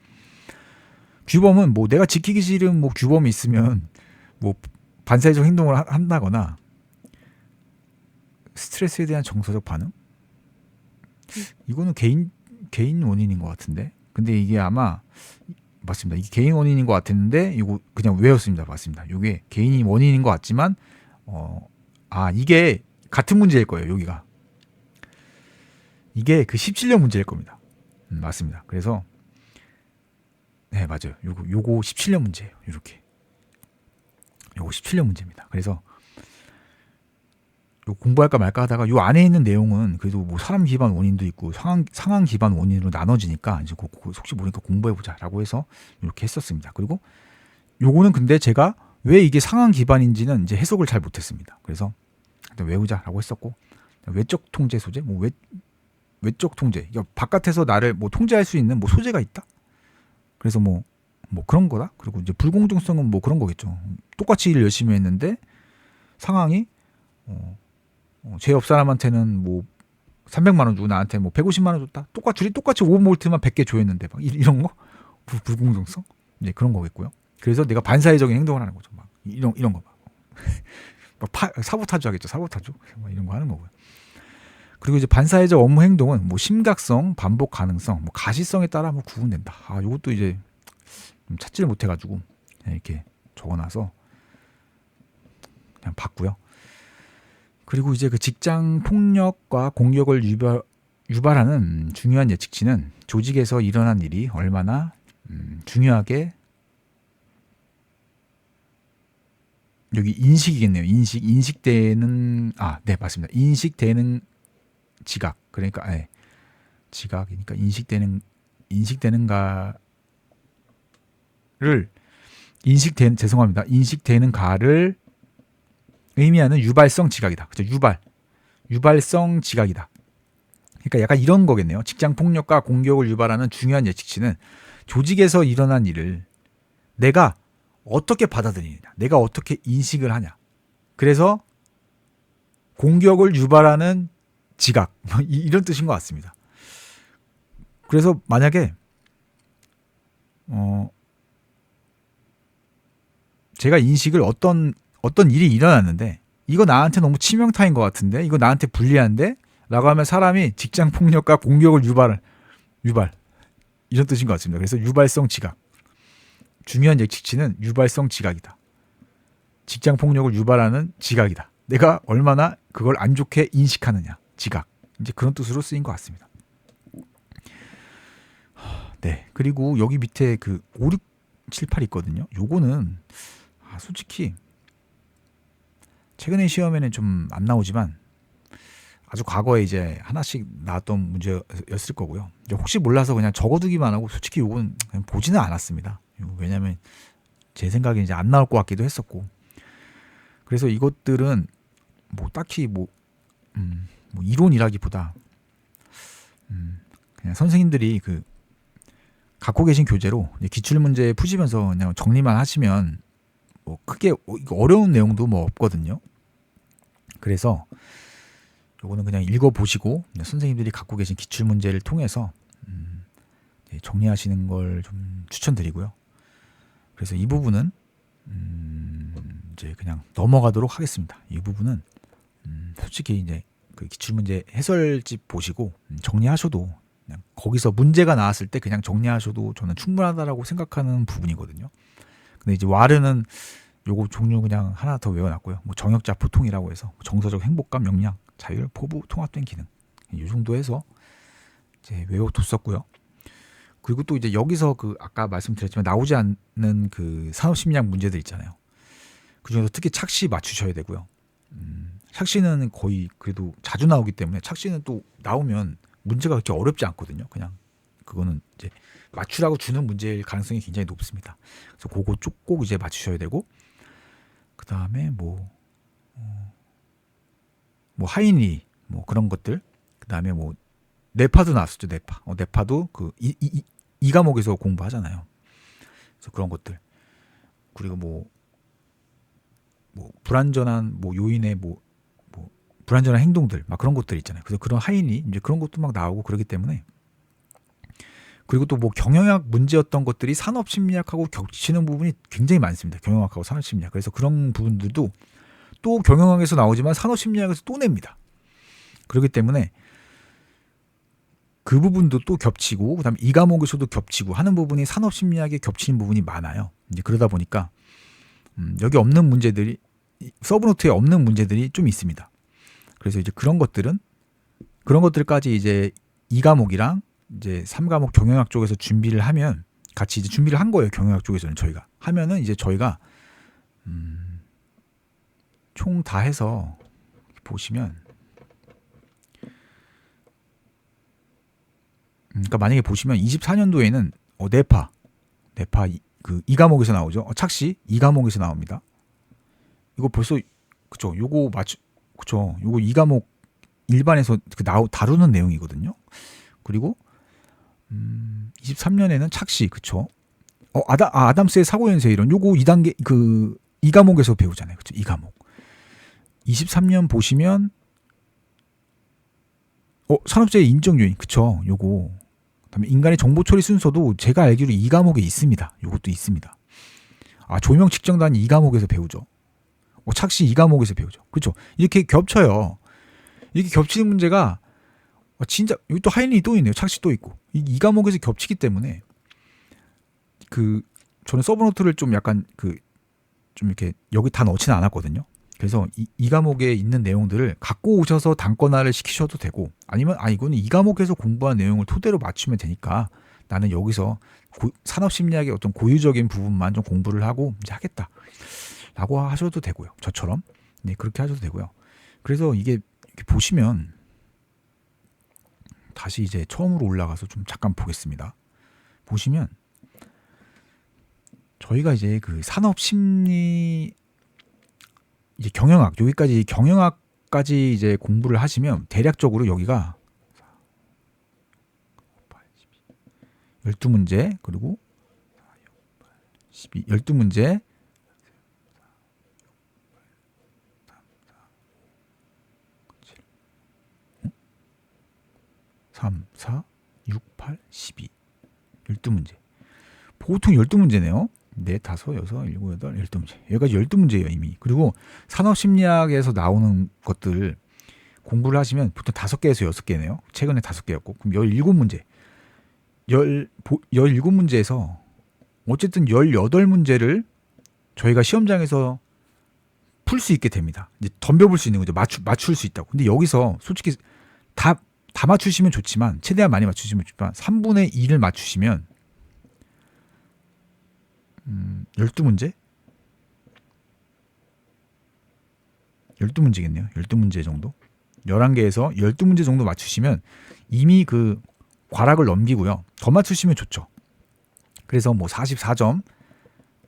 규범은 뭐 내가 지키기 싫은 뭐 규범이 있으면 뭐 반사회적 행동을 한다거나 스트레스에 대한 정서적 반응? 이거는 개인 원인인 것 같은데. 근데 이게 아마 맞습니다. 이게 개인 원인인 것 같았는데 이거 그냥 외웠습니다. 맞습니다. 이게 개인이 원인인 것 같지만 이게 같은 문제일 거예요. 여기가 이게 그 17년 문제일 겁니다. 맞습니다. 그래서 네 맞아요. 요거 17년 문제예요. 이렇게 요거 17년 문제입니다. 그래서 요 공부할까 말까 하다가 요 안에 있는 내용은 그래도 뭐 사람 기반 원인도 있고 상황 기반 원인으로 나눠지니까 이제 혹시 모르니까 공부해보자라고 해서 이렇게 했었습니다. 그리고 요거는 근데 제가 왜 이게 상황 기반인지는 이제 해석을 잘 못했습니다. 그래서 일단 외우자라고 했었고 외적 통제 소재, 뭐 외적 통제, 바깥에서 나를 뭐 통제할 수 있는 뭐 소재가 있다. 그래서 뭐 그런 거다. 그리고 이제 불공정성은 뭐 그런 거겠죠. 똑같이 일 열심히 했는데 상황이 제 옆 사람한테는 뭐 300만 원 주고 나한테 뭐 150만 원 줬다. 둘이 똑같이 5볼트만 100개 조였는데 막 이런 거 불공정성, 네 그런 거겠고요. 그래서 내가 반사회적인 행동을 하는 거죠. 막 이런 거 막 사보타주 하겠죠. 사보타주 이런 거 하는 거고요. 그리고 이제 반사회적 업무 행동은 뭐 심각성, 반복 가능성, 뭐 가시성에 따라 뭐 구분된다. 이것도 이제 좀 찾지를 못해가지고 이렇게 적어놔서 그냥 봤고요. 그리고 이제 그 직장 폭력과 공격을 유발하는 중요한 예측치는 조직에서 일어난 일이 얼마나 중요하게 여기 인식이겠네요. 인식되는 네 맞습니다. 인식되는 지각 그러니까 지각이니까 인식되는가를 의미하는 유발성 지각이다. 그죠? 유발성 지각이다. 그러니까 약간 이런 거겠네요. 직장 폭력과 공격을 유발하는 중요한 예측치는 조직에서 일어난 일을 내가 어떻게 받아들이느냐, 내가 어떻게 인식을 하냐. 그래서 공격을 유발하는 지각 이런 뜻인 것 같습니다. 그래서 만약에 제가 인식을 어떤 일이 일어났는데 이거 나한테 너무 치명타인 것 같은데 이거 나한테 불리한데 라고 하면 사람이 직장 폭력과 공격을 유발 이런 뜻인 것 같습니다. 그래서 유발성 지각, 중요한 예측치는 유발성 지각이다. 직장 폭력을 유발하는 지각이다. 내가 얼마나 그걸 안 좋게 인식하느냐, 지각. 이제 그런 뜻으로 쓰인 것 같습니다. 네, 그리고 여기 밑에 그 5, 6, 7, 8 있거든요. 요거는 솔직히 최근에 시험에는 좀 안 나오지만 아주 과거에 이제 하나씩 나왔던 문제였을 거고요. 이제 혹시 몰라서 그냥 적어두기만 하고 솔직히 요건 그냥 보지는 않았습니다. 왜냐하면 제 생각에 이제 안 나올 것 같기도 했었고. 그래서 이것들은 뭐 딱히 뭐 이론이라기보다 그냥 선생님들이 그 갖고 계신 교재로 기출 문제 푸시면서 그냥 정리만 하시면 뭐 크게 어려운 내용도 뭐 없거든요. 그래서 요거는 그냥 읽어보시고 선생님들이 갖고 계신 기출 문제를 통해서 정리하시는 걸 좀 추천드리고요. 그래서 이 부분은 이제 그냥 넘어가도록 하겠습니다. 이 부분은 솔직히 이제 그 기출 문제 해설집 보시고 정리하셔도 그냥 거기서 문제가 나왔을 때 그냥 정리하셔도 저는 충분하다라고 생각하는 부분이거든요. 근데 이제 와르는 요거 종류 그냥 하나 더 외워놨고요. 뭐 정역자 보통이라고 해서 정서적 행복감, 역량, 자율, 포부, 통합된 기능 이 정도 해서 이제 외워뒀었고요. 그리고 또 이제 여기서 그 아까 말씀드렸지만 나오지 않는 그 산업심리학 문제들 있잖아요. 그 중에서 특히 착시 맞추셔야 되고요. 착시는 거의 그래도 자주 나오기 때문에 착시는 또 나오면 문제가 그렇게 어렵지 않거든요. 그냥 그거는 이제 맞추라고 주는 문제일 가능성이 굉장히 높습니다. 그래서 그거 꼭 이제 맞추셔야 되고, 그 다음에 뭐 하이니 뭐 그런 것들, 그 다음에 뭐 네파도 나왔었죠. 네파도 그 이 과목에서 공부하잖아요. 그래서 그런 것들, 그리고 뭐 불완전한 뭐 요인의 뭐 불완전한 행동들 막 그런 것들 있잖아요. 그래서 그런 하이니 이제 그런 것도 막 나오고 그러기 때문에, 그리고 또 뭐 경영학 문제였던 것들이 산업심리학하고 겹치는 부분이 굉장히 많습니다. 경영학하고 산업심리학. 그래서 그런 부분들도 또 경영학에서 나오지만 산업심리학에서 또 냅니다. 그렇기 때문에 그 부분도 또 겹치고, 그다음에 이 과목에서도 겹치고 하는 부분이 산업심리학에 겹치는 부분이 많아요. 이제 그러다 보니까 여기 없는 문제들이, 서브노트에 없는 문제들이 좀 있습니다. 그래서 이제 그런 것들까지 이제 이 과목이랑 이제 3과목 경영학 쪽에서 준비를 하면, 같이 이제 준비를 한 거예요. 경영학 쪽에서는 저희가 하면은 이제 저희가 총 다 해서 보시면, 그러니까 만약에 보시면 24년도에는 네파 그 이 과목에서 나오죠. 착시 이 과목에서 나옵니다. 이거 벌써 그쵸? 요거 그쵸? 요거 이 과목 일반에서 다루는 내용이거든요. 그리고 23년에는 착시, 그쵸? 아담스의 사고 연쇄 이론, 요거 2단계 그 이 과목에서 배우잖아요. 그쵸? 이 과목. 23년 보시면 산업재해 인정 요인, 그쵸? 요거. 그다음에 인간의 정보 처리 순서도 제가 알기로 이 과목에 있습니다. 요것도 있습니다. 조명 측정단 이 과목에서 배우죠. 착시 이 과목에서 배우죠. 그렇죠? 이렇게 겹쳐요. 이렇게 겹치는 문제가 진짜, 여기 또 하이니 또 있네요. 착시 또 있고. 이 과목에서 겹치기 때문에 저는 서브노트를 좀 약간 좀 이렇게 여기 다 넣지는 않았거든요. 그래서 이 과목에 있는 내용들을 갖고 오셔서 단권화를 시키셔도 되고, 아니면 이거는 이 과목에서 공부한 내용을 토대로 맞추면 되니까 나는 여기서 산업심리학의 어떤 고유적인 부분만 좀 공부를 하고 이제 하겠다 라고 하셔도 되고요. 저처럼 그렇게 하셔도 되고요. 그래서 이게 이렇게 보시면, 다시 이제 처음으로 올라가서 좀 잠깐 보겠습니다. 보시면 저희가 이제 그 산업심리, 이제 경영학, 여기까지 경영학까지 이제 공부를 하시면 대략적으로 여기가 12문제, 그리고 12문제, 3, 4, 6, 8, 12 12문제. 보통 12문제네요. 4, 5, 6, 7, 8, 12문제. 여기까지 12문제예요 이미. 그리고 산업심리학에서 나오는 것들 공부를 하시면 보통 5개에서 6개네요. 최근에 5개였고, 그럼 17문제. 17문제에서 어쨌든 18문제를 저희가 시험장에서 풀 수 있게 됩니다. 이제 덤벼볼 수 있는 거죠. 맞출 수 있다고. 근데 여기서 솔직히 다 맞추시면 좋지만, 최대한 많이 맞추시면 좋지만 3분의 1을 맞추시면 12문제? 12문제겠네요. 12문제 정도? 11개에서 12문제 정도 맞추시면 이미 그 과락을 넘기고요. 더 맞추시면 좋죠. 그래서 뭐 44점,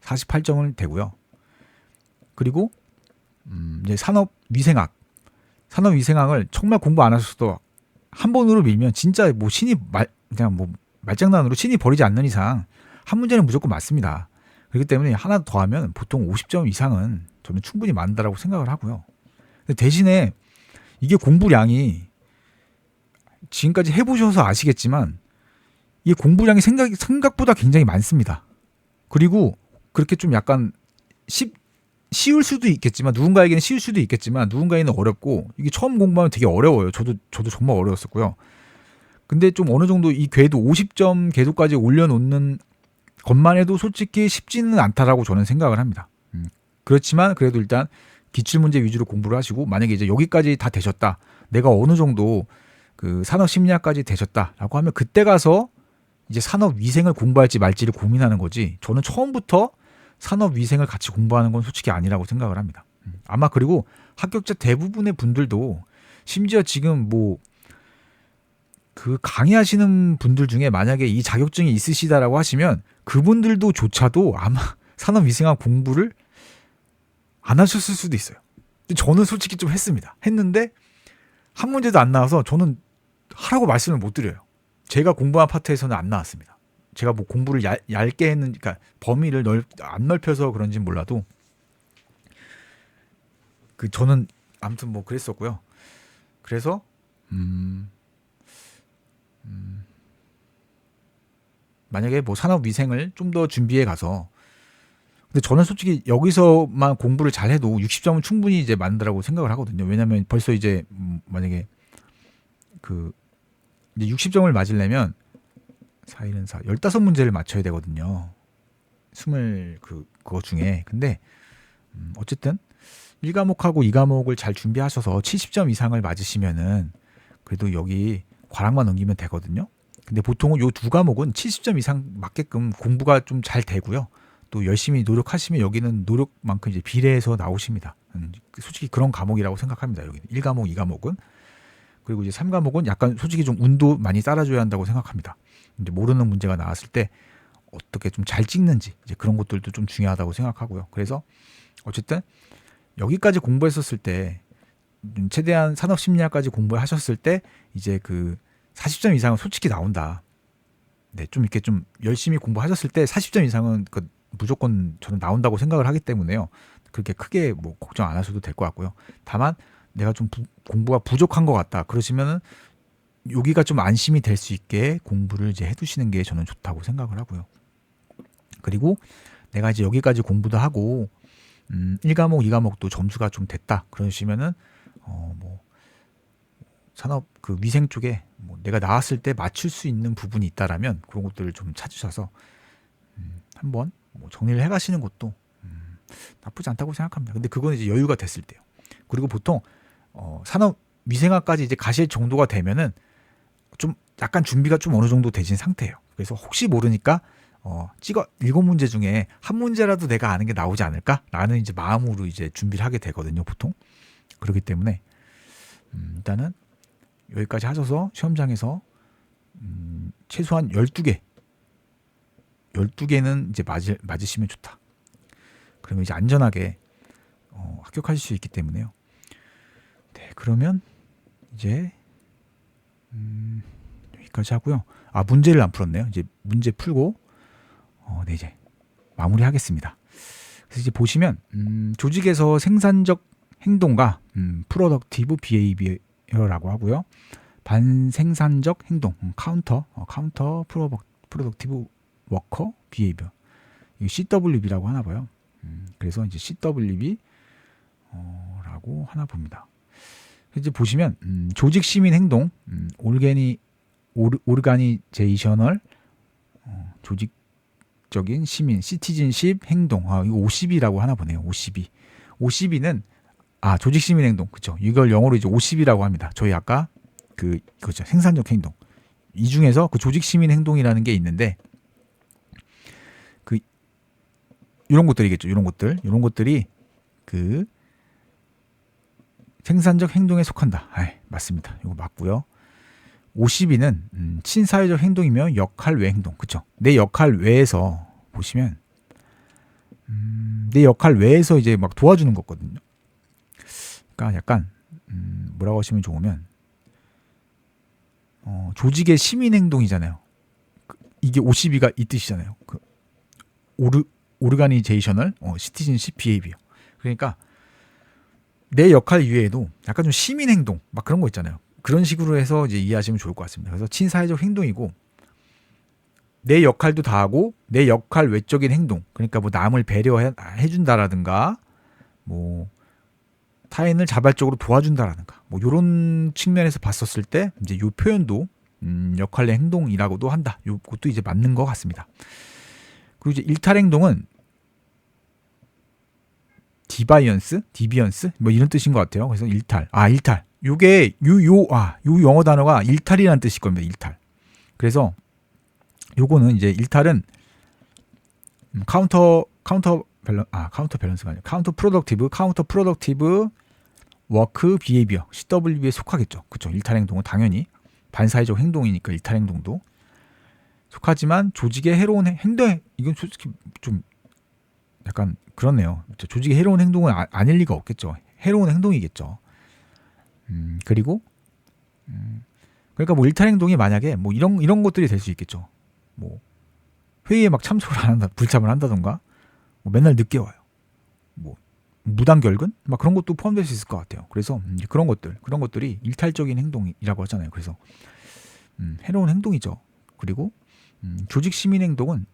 48점은 되고요. 그리고 이제 산업위생학을 정말 공부 안 하셔도 한 번으로 밀면 진짜 뭐 그냥 뭐 말장난으로 신이 버리지 않는 이상 한 문제는 무조건 맞습니다. 그렇기 때문에 하나 더 하면 보통 50점 이상은 저는 충분히 맞는다라고 생각을 하고요. 대신에 이게 공부량이 지금까지 해보셔서 아시겠지만 이 공부량이 생각보다 굉장히 많습니다. 그리고 그렇게 좀 약간 쉬울 수도 있겠지만 누군가에게는 쉬울 수도 있겠지만 누군가에게는 어렵고 이게 처음 공부하면 되게 어려워요. 저도 정말 어려웠었고요. 근데 좀 어느 정도 이 궤도 50점 궤도까지 올려놓는 것만 해도 솔직히 쉽지는 않다라고 저는 생각을 합니다. 그렇지만 그래도 일단 기출문제 위주로 공부를 하시고 만약에 이제 여기까지 다 되셨다. 내가 어느 정도 그 산업심리학까지 되셨다라고 하면 그때 가서 이제 산업위생을 공부할지 말지를 고민하는 거지. 저는 처음부터 산업위생을 같이 공부하는 건 솔직히 아니라고 생각을 합니다. 아마 그리고 합격자 대부분의 분들도 심지어 지금 뭐 그 강의하시는 분들 중에 만약에 이 자격증이 있으시다라고 하시면 그분들도 조차도 아마 산업위생학 공부를 안 하셨을 수도 있어요. 저는 솔직히 좀 했는데 한 문제도 안 나와서 저는 하라고 말씀을 못 드려요. 제가 공부한 파트에서는 안 나왔습니다. 제가 뭐 공부를 얇게 그러니까 범위를 안 넓혀서 그런지는 몰라도 저는 아무튼 뭐 그랬었고요. 그래서 만약에 뭐 산업위생을 좀 더 준비해 가서 근데 저는 솔직히 여기서만 공부를 잘해도 60점은 충분히 이제 만든다고 생각을 하거든요. 왜냐하면 벌써 이제 만약에 이제 60점을 맞으려면 4일은 4, 15문제를 맞춰야 되거든요. 그거 중에. 근데 어쨌든 1과목하고 2과목을 잘 준비하셔서 70점 이상을 맞으시면은 그래도 여기 과락만 넘기면 되거든요. 근데 보통은 요 두 과목은 70점 이상 맞게끔 공부가 좀 잘 되고요. 또 열심히 노력하시면 여기는 노력만큼 이제 비례해서 나오십니다. 솔직히 그런 과목이라고 생각합니다. 여기는 1과목, 2과목은. 그리고 이제 3과목은 약간 솔직히 좀 운도 많이 따라줘야 한다고 생각합니다. 이제 모르는 문제가 나왔을 때 어떻게 좀 잘 찍는지 이제 그런 것들도 좀 중요하다고 생각하고요. 그래서 어쨌든 여기까지 공부했었을 때 최대한 산업심리학까지 공부하셨을 때 이제 그 40점 이상은 솔직히 나온다. 네, 좀 이렇게 좀 열심히 공부하셨을 때 40점 이상은 무조건 저는 나온다고 생각을 하기 때문에요. 그렇게 크게 뭐 걱정 안 하셔도 될 것 같고요. 다만 내가 좀 공부가 부족한 것 같다. 그러시면은 여기가 좀 안심이 될 수 있게 공부를 이제 해두시는 게 저는 좋다고 생각을 하고요. 그리고 내가 이제 여기까지 공부도 하고 1과목, 2과목도 점수가 좀 됐다. 그러시면은 뭐 산업 위생 쪽에 뭐 내가 나왔을 때 맞출 수 있는 부분이 있다라면 그런 것들을 좀 찾으셔서 한번 뭐 정리를 해가시는 것도 나쁘지 않다고 생각합니다. 근데 그건 이제 여유가 됐을 때요. 그리고 보통 산업위생학까지 이제 가실 정도가 되면은 좀 약간 준비가 좀 어느 정도 되신 상태예요. 그래서 혹시 모르니까 7문제 중에 한 문제라도 내가 아는 게 나오지 않을까라는 이제 마음으로 이제 준비를 하게 되거든요, 보통. 그렇기 때문에 일단은 여기까지 하셔서 시험장에서 최소한 12개는 이제 맞으시면 좋다. 그러면 이제 안전하게 합격하실 수 있기 때문에요. 네, 그러면 이제 여기까지 하고요. 문제를 안 풀었네요. 이제 문제 풀고 네, 이제 마무리하겠습니다. 그래서 이제 보시면 조직에서 생산적 행동과 프로덕티브 비헤이비어라고 하고요. 반생산적 행동, 카운터 프로덕티브 워커 비헤이비어. CWB라고 하나 봐요. 그래서 이제 CWB라고 하나 봅니다. 이제 보시면 조직 시민 행동, 오르가니제이셔널 조직적인 시민, 시티즌십 행동. 이거 50이라고 하나 보네요. 52. 52는 조직 시민 행동. 그렇죠. 이걸 영어로 이제 50이라고 합니다. 저희 아까 그거죠. 생산적 행동. 이 중에서 그 조직 시민 행동이라는 게 있는데 이런 것들이겠죠. 이런 것들이 그 생산적 행동에 속한다. 맞습니다. 이거 맞고요. 52는 친사회적 행동이며 역할 외 행동. 그렇죠. 내 역할 외에서 보시면 내 역할 외에서 이제 막 도와주는 거거든요. 그러니까 약간 뭐라고 하시면 좋으면 조직의 시민 행동이잖아요. 이게 52가 이 뜻이잖아요. 그 오르가니제이셔널 시티즌십 비헤이비어. 그러니까 내 역할 이외에도 약간 좀 시민 행동 막 그런 거 있잖아요. 그런 식으로 해서 이제 이해하시면 좋을 것 같습니다. 그래서 친사회적 행동이고 내 역할도 다 하고 내 역할 외적인 행동. 그러니까 뭐 남을 배려해 준다라든가 뭐 타인을 자발적으로 도와준다라든가 뭐 이런 측면에서 봤었을 때 이제 이 표현도 역할 내 행동이라고도 한다. 이것도 이제 맞는 것 같습니다. 그리고 이제 일탈 행동은 디비언스 뭐 이런 뜻인 것 같아요. 그래서 일탈. 요게 요 영어 단어가 일탈이라는 뜻일 겁니다. 일탈. 그래서 요거는 이제 일탈은 카운터 밸런스가 아니라 카운터 프로덕티브 워크 비헤이비어 CWB에 속하겠죠. 그렇죠. 일탈 행동은 당연히 반사회적 행동이니까 일탈 행동도 속하지만 조직의 해로운 행동 이건 솔직히 좀 약간 그렇네요. 조직의 해로운 행동은 아닐 리가 없겠죠. 해로운 행동이겠죠. 그리고 그러니까 뭐 일탈 행동이 만약에 뭐 이런 것들이 될 수 있겠죠. 뭐 회의에 막 참석을 안 한다, 불참을 한다던가, 뭐 맨날 늦게 와요. 뭐 무단 결근 막 그런 것도 포함될 수 있을 것 같아요. 그래서 그런 것들이 일탈적인 행동이라고 하잖아요. 그래서 해로운 행동이죠. 그리고 조직 시민 행동은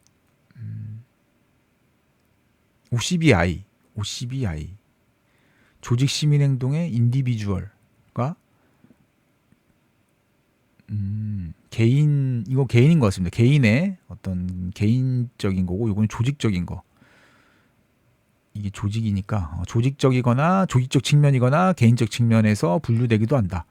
OCBI 조직 시민 행동의 인디비주얼과 이거 개인인 것 같습니다. 개인의 어떤 개인적인 거고, 이거는 조직적인 거. 이게 조직이니까 조직적이거나 조직적 측면이거나 개인적 측면에서 분류되기도 한다.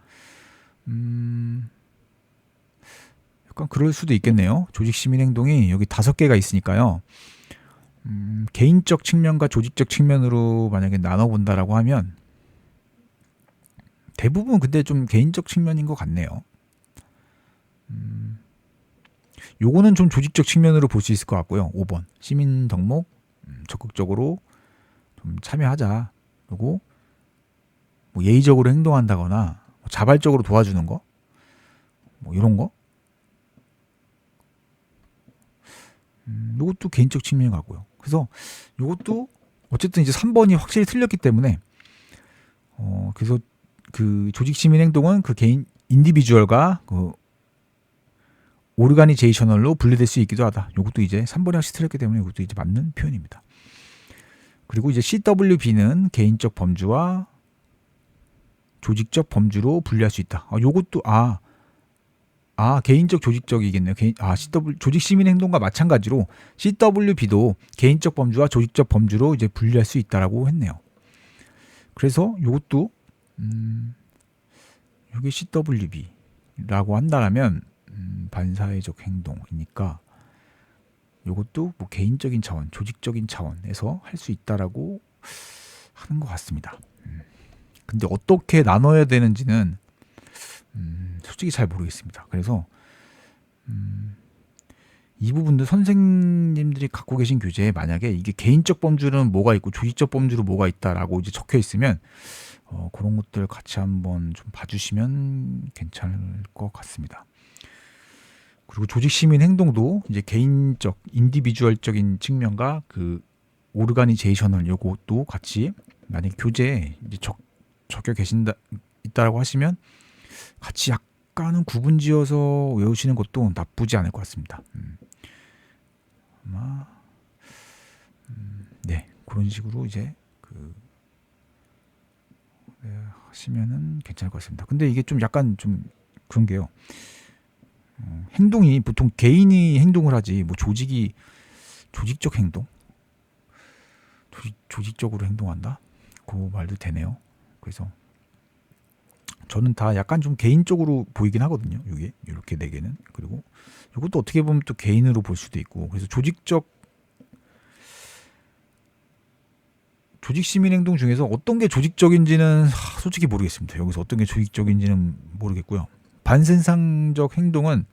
약간 그럴 수도 있겠네요. 조직 시민 행동이 여기 5개가 있으니까요. 개인적 측면과 조직적 측면으로 만약에 나눠본다라고 하면 대부분 근데 좀 개인적 측면인 것 같네요. 요거는 좀 조직적 측면으로 볼 수 있을 것 같고요. 5번 시민 덕목 적극적으로 좀 참여하자. 그리고 뭐 예의적으로 행동한다거나 뭐 자발적으로 도와주는 거, 뭐 이런 거. 요것도 개인적 측면인 것 같고요. 그래서 요것도 어쨌든 이제 3번이 확실히 틀렸기 때문에 그래서 그 조직 시민 행동은 그 개인 인디비주얼과 그 오르가니제이셔널로 분리될 수 있기도 하다. 이것도 이제 3번이 확실히 틀렸기 때문에 이것도 이제 맞는 표현입니다. 그리고 이제 CWB는 개인적 범주와 조직적 범주로 분리할 수 있다. 요것도 개인적 조직적이겠네요. 조직 시민 행동과 마찬가지로 CWB도 개인적 범주와 조직적 범주로 이제 분리할 수 있다라고 했네요. 그래서 요것도 이게 CWB라고 한다라면 반사회적 행동이니까 이것도 뭐 개인적인 차원, 조직적인 차원에서 할 수 있다라고 하는 것 같습니다. 근데 어떻게 나눠야 되는지는 솔직히 잘 모르겠습니다. 그래서 이 부분도 선생님들이 갖고 계신 교재에 만약에 이게 개인적 범주는 뭐가 있고 조직적 범주로 뭐가 있다라고 이제 적혀 있으면 그런 것들 같이 한번 좀 봐주시면 괜찮을 것 같습니다. 그리고 조직 시민 행동도 이제 개인적 인디비주얼적인 측면과 그 오르가니제이셔널 요것도 같이 만약 교재에 이제 적혀 있다라고 하시면 같이 약간은 구분지어서 외우시는 것도 나쁘지 않을 것 같습니다. 아마 네 그런 식으로 이제 하시면은 괜찮을 것 같습니다. 근데 이게 좀 약간 좀 그런 게요. 행동이 보통 개인이 행동을 하지 뭐 조직적 행동 조직적으로 행동한다 그 말도 되네요. 그래서 저는 다 약간 좀 개인적으로 보이긴 하거든요. 이게 이렇게 4개는. 그리고 이것도 어떻게 보면 또 개인으로 볼 수도 있고. 그래서 조직 시민 행동 중에서 어떤 게 조직적인지는 솔직히 모르겠습니다. 여기서 어떤 게 조직적인지는 모르겠고요. 반생산적 행동은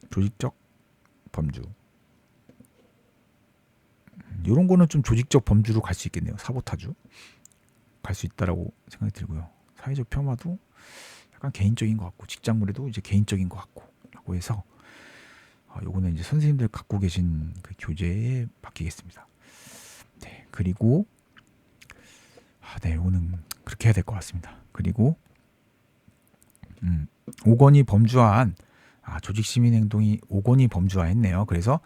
조직적 범주. 이런 거는 좀 조직적 범주로 갈 수 있겠네요. 사보타주 갈 수 있다라고 생각이 들고요. 사회적 폄하도 약간 개인적인 것 같고 직장물에도 이제 개인적인 것 같고라고 해서 요거는 이제 선생님들 갖고 계신 그 교재에 맡기겠습니다. 네, 그리고 네, 요거는 그렇게 해야 될 것 같습니다. 그리고 오건이 범주화한 조직 시민 행동이 오건이 범주화했네요. 그래서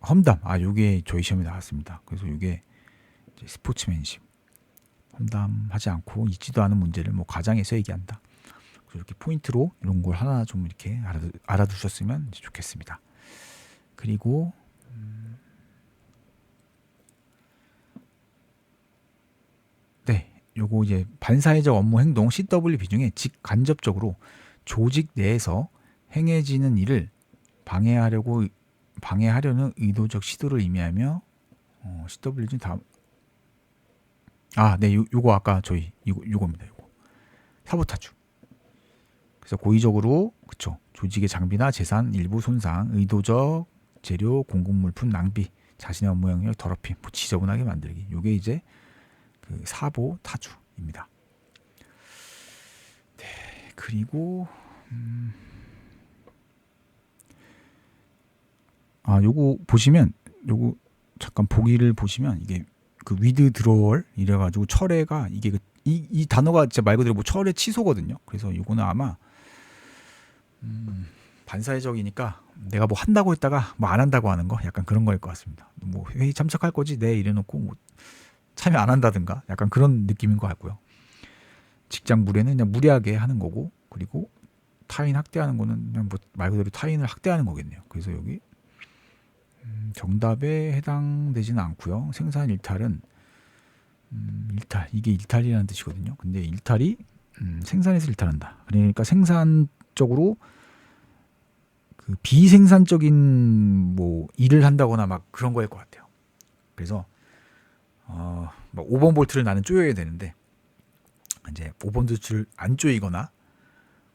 험담 요게 저희 시험에 나왔습니다. 그래서 요게 이제 스포츠맨십 험담하지 않고 있지도 않은 문제를 뭐 가장해서 얘기한다. 그래서 이렇게 포인트로 이런 걸 하나 좀 이렇게 알아두셨으면 좋겠습니다. 그리고 네, 요거 이제 반사회적 업무 행동 CW 비중에 직간접적으로 조직 내에서 행해지는 일을 방해하려는 의도적 시도를 의미하며 CW는 다음 네, 요거 아까 저희 요겁니다. 요거 사보타주. 그래서 고의적으로 그쵸 조직의 장비나 재산 일부 손상, 의도적 재료 공급물품 낭비, 자신의 업무 영역을 더럽힘, 지저분하게 만들기. 요게 이제 그 사보타주입니다. 네, 그리고 요거 보시면 요거 잠깐 보기를 보시면 이게 그 위드 드로월 이래가지고 철회가 이게 이 단어가 진짜 말 그대로 뭐 철회 취소거든요. 그래서 요거는 아마 반사회적이니까 내가 뭐 한다고 했다가 뭐 안 한다고 하는 거 약간 그런 거일 것 같습니다. 뭐 회의 참석할 거지 네 이래놓고 뭐 참여 안 한다든가 약간 그런 느낌인 것 같고요. 직장 무례는 그냥 무례하게 하는 거고 그리고 타인 학대하는 거는 그냥 뭐 말 그대로 타인을 학대하는 거겠네요. 그래서 여기 정답에 해당되지는 않고요. 생산 일탈은 일탈 이게 일탈이라는 뜻이거든요. 근데 일탈이 생산에서 일탈한다. 그러니까 생산적으로 그 비생산적인 뭐 일을 한다거나 막 그런 거일 것 같아요. 그래서 막 5번 볼트를 나는 쪼여야 되는데 이제 5번 볼트를 안 쪼이거나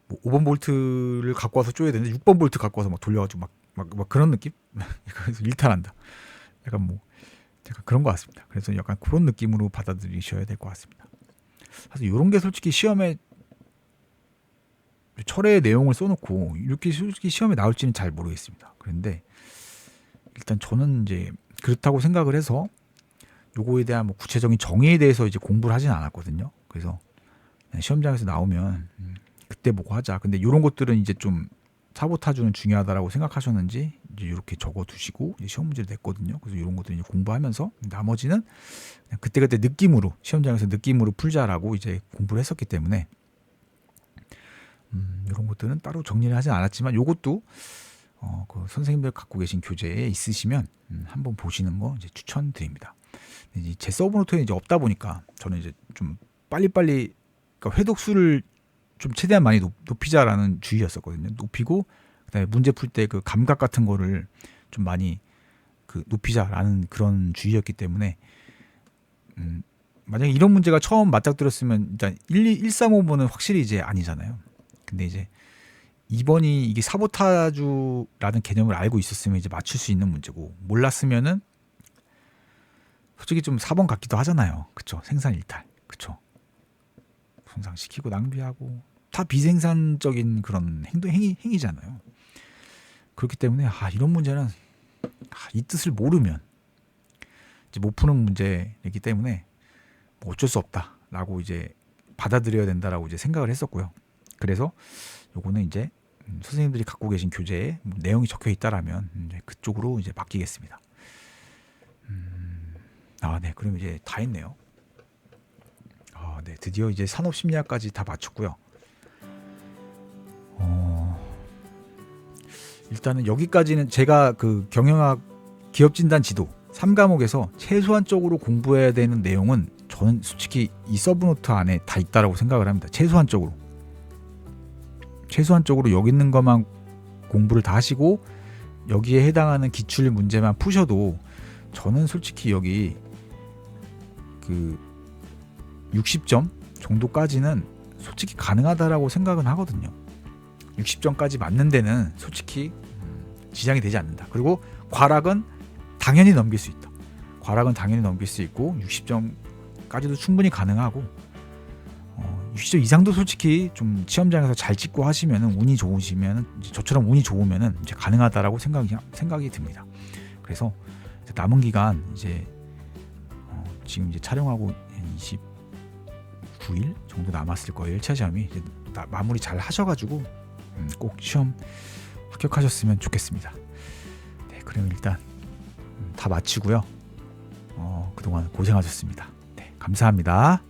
뭐 5번 볼트를 갖고 와서 쪼여야 되는데 6번 볼트 갖고 와서 막 돌려가지고 막 그런 느낌? 그래서 일탈한다. 약간 뭐 약간 그런 것 같습니다. 그래서 약간 그런 느낌으로 받아들이셔야 될 것 같습니다. 사실 이런 게 솔직히 시험에 철회의 내용을 써놓고 이렇게 솔직히 시험에 나올지는 잘 모르겠습니다. 그런데 일단 저는 이제 그렇다고 생각을 해서 요거에 대한 뭐 구체적인 정의에 대해서 이제 공부를 하진 않았거든요. 그래서 시험장에서 나오면 그때 보고 하자. 근데 이런 것들은 이제 좀 사보타주는 중요하다라고 생각하셨는지 이제 이렇게 적어두시고 이제 시험 문제를 냈거든요. 그래서 이런 것들 이제 공부하면서 나머지는 그냥 그때그때 느낌으로 시험장에서 느낌으로 풀자라고 이제 공부를 했었기 때문에 이런 것들은 따로 정리를 하진 않았지만 요것도 그 선생님들 갖고 계신 교재에 있으시면 한번 보시는 거 이제 추천드립니다. 이제 제 서브노트에 이제 없다 보니까 저는 이제 좀 빨리빨리 그러니까 회독수를 좀 최대한 많이 높이자라는 주의였었거든요. 높이고 그다음에 문제 풀 때 그 감각 같은 거를 좀 많이 그 높이자라는 그런 주의였기 때문에 만약에 이런 문제가 처음 맞닥뜨렸으면 일단 135번은 확실히 이제 아니잖아요. 근데 이제 2번이 이게 사보타주라는 개념을 알고 있었으면 이제 맞출 수 있는 문제고 몰랐으면은 솔직히 좀 4번 같기도 하잖아요. 그쵸? 생산 일탈. 그쵸? 손상시키고 낭비하고 다 비생산적인 그런 행위잖아요. 그렇기 때문에 이런 문제는 이 뜻을 모르면 이제 못 푸는 문제이기 때문에 뭐 어쩔 수 없다라고 이제 받아들여야 된다라고 이제 생각을 했었고요. 그래서 요거는 이제 선생님들이 갖고 계신 교재에 내용이 적혀 있다라면 이제 그쪽으로 이제 맡기겠습니다. 네, 그럼 이제 다 했네요. 네, 드디어 이제 산업심리학까지 다 마쳤고요. 일단은 여기까지는 제가 그 경영학 기업진단 지도 3과목에서 최소한적으로 공부해야 되는 내용은 저는 솔직히 이 서브노트 안에 다 있다라고 생각을 합니다. 최소한적으로 여기 있는 것만 공부를 다 하시고 여기에 해당하는 기출 문제만 푸셔도 저는 솔직히 여기 그 60점 정도까지는 솔직히 가능하다라고 생각은 하거든요. 60점까지 맞는 데는 솔직히 지장이 되지 않는다. 그리고 과락은 당연히 넘길 수 있다. 과락은 당연히 넘길 수 있고 60점까지도 충분히 가능하고 60점 이상도 솔직히 좀 시험장에서 잘 찍고 하시면은 운이 좋으시면은 저처럼 운이 좋으면은 이제 가능하다라고 생각이 듭니다. 그래서 남은 기간 이제 지금 이제 촬영하고 29일 정도 남았을 거예요. 1차 시험이 이제 마무리 잘 하셔가지고 꼭 시험 합격하셨으면 좋겠습니다. 네, 그럼 일단 다 마치고요. 그동안 고생하셨습니다. 네, 감사합니다.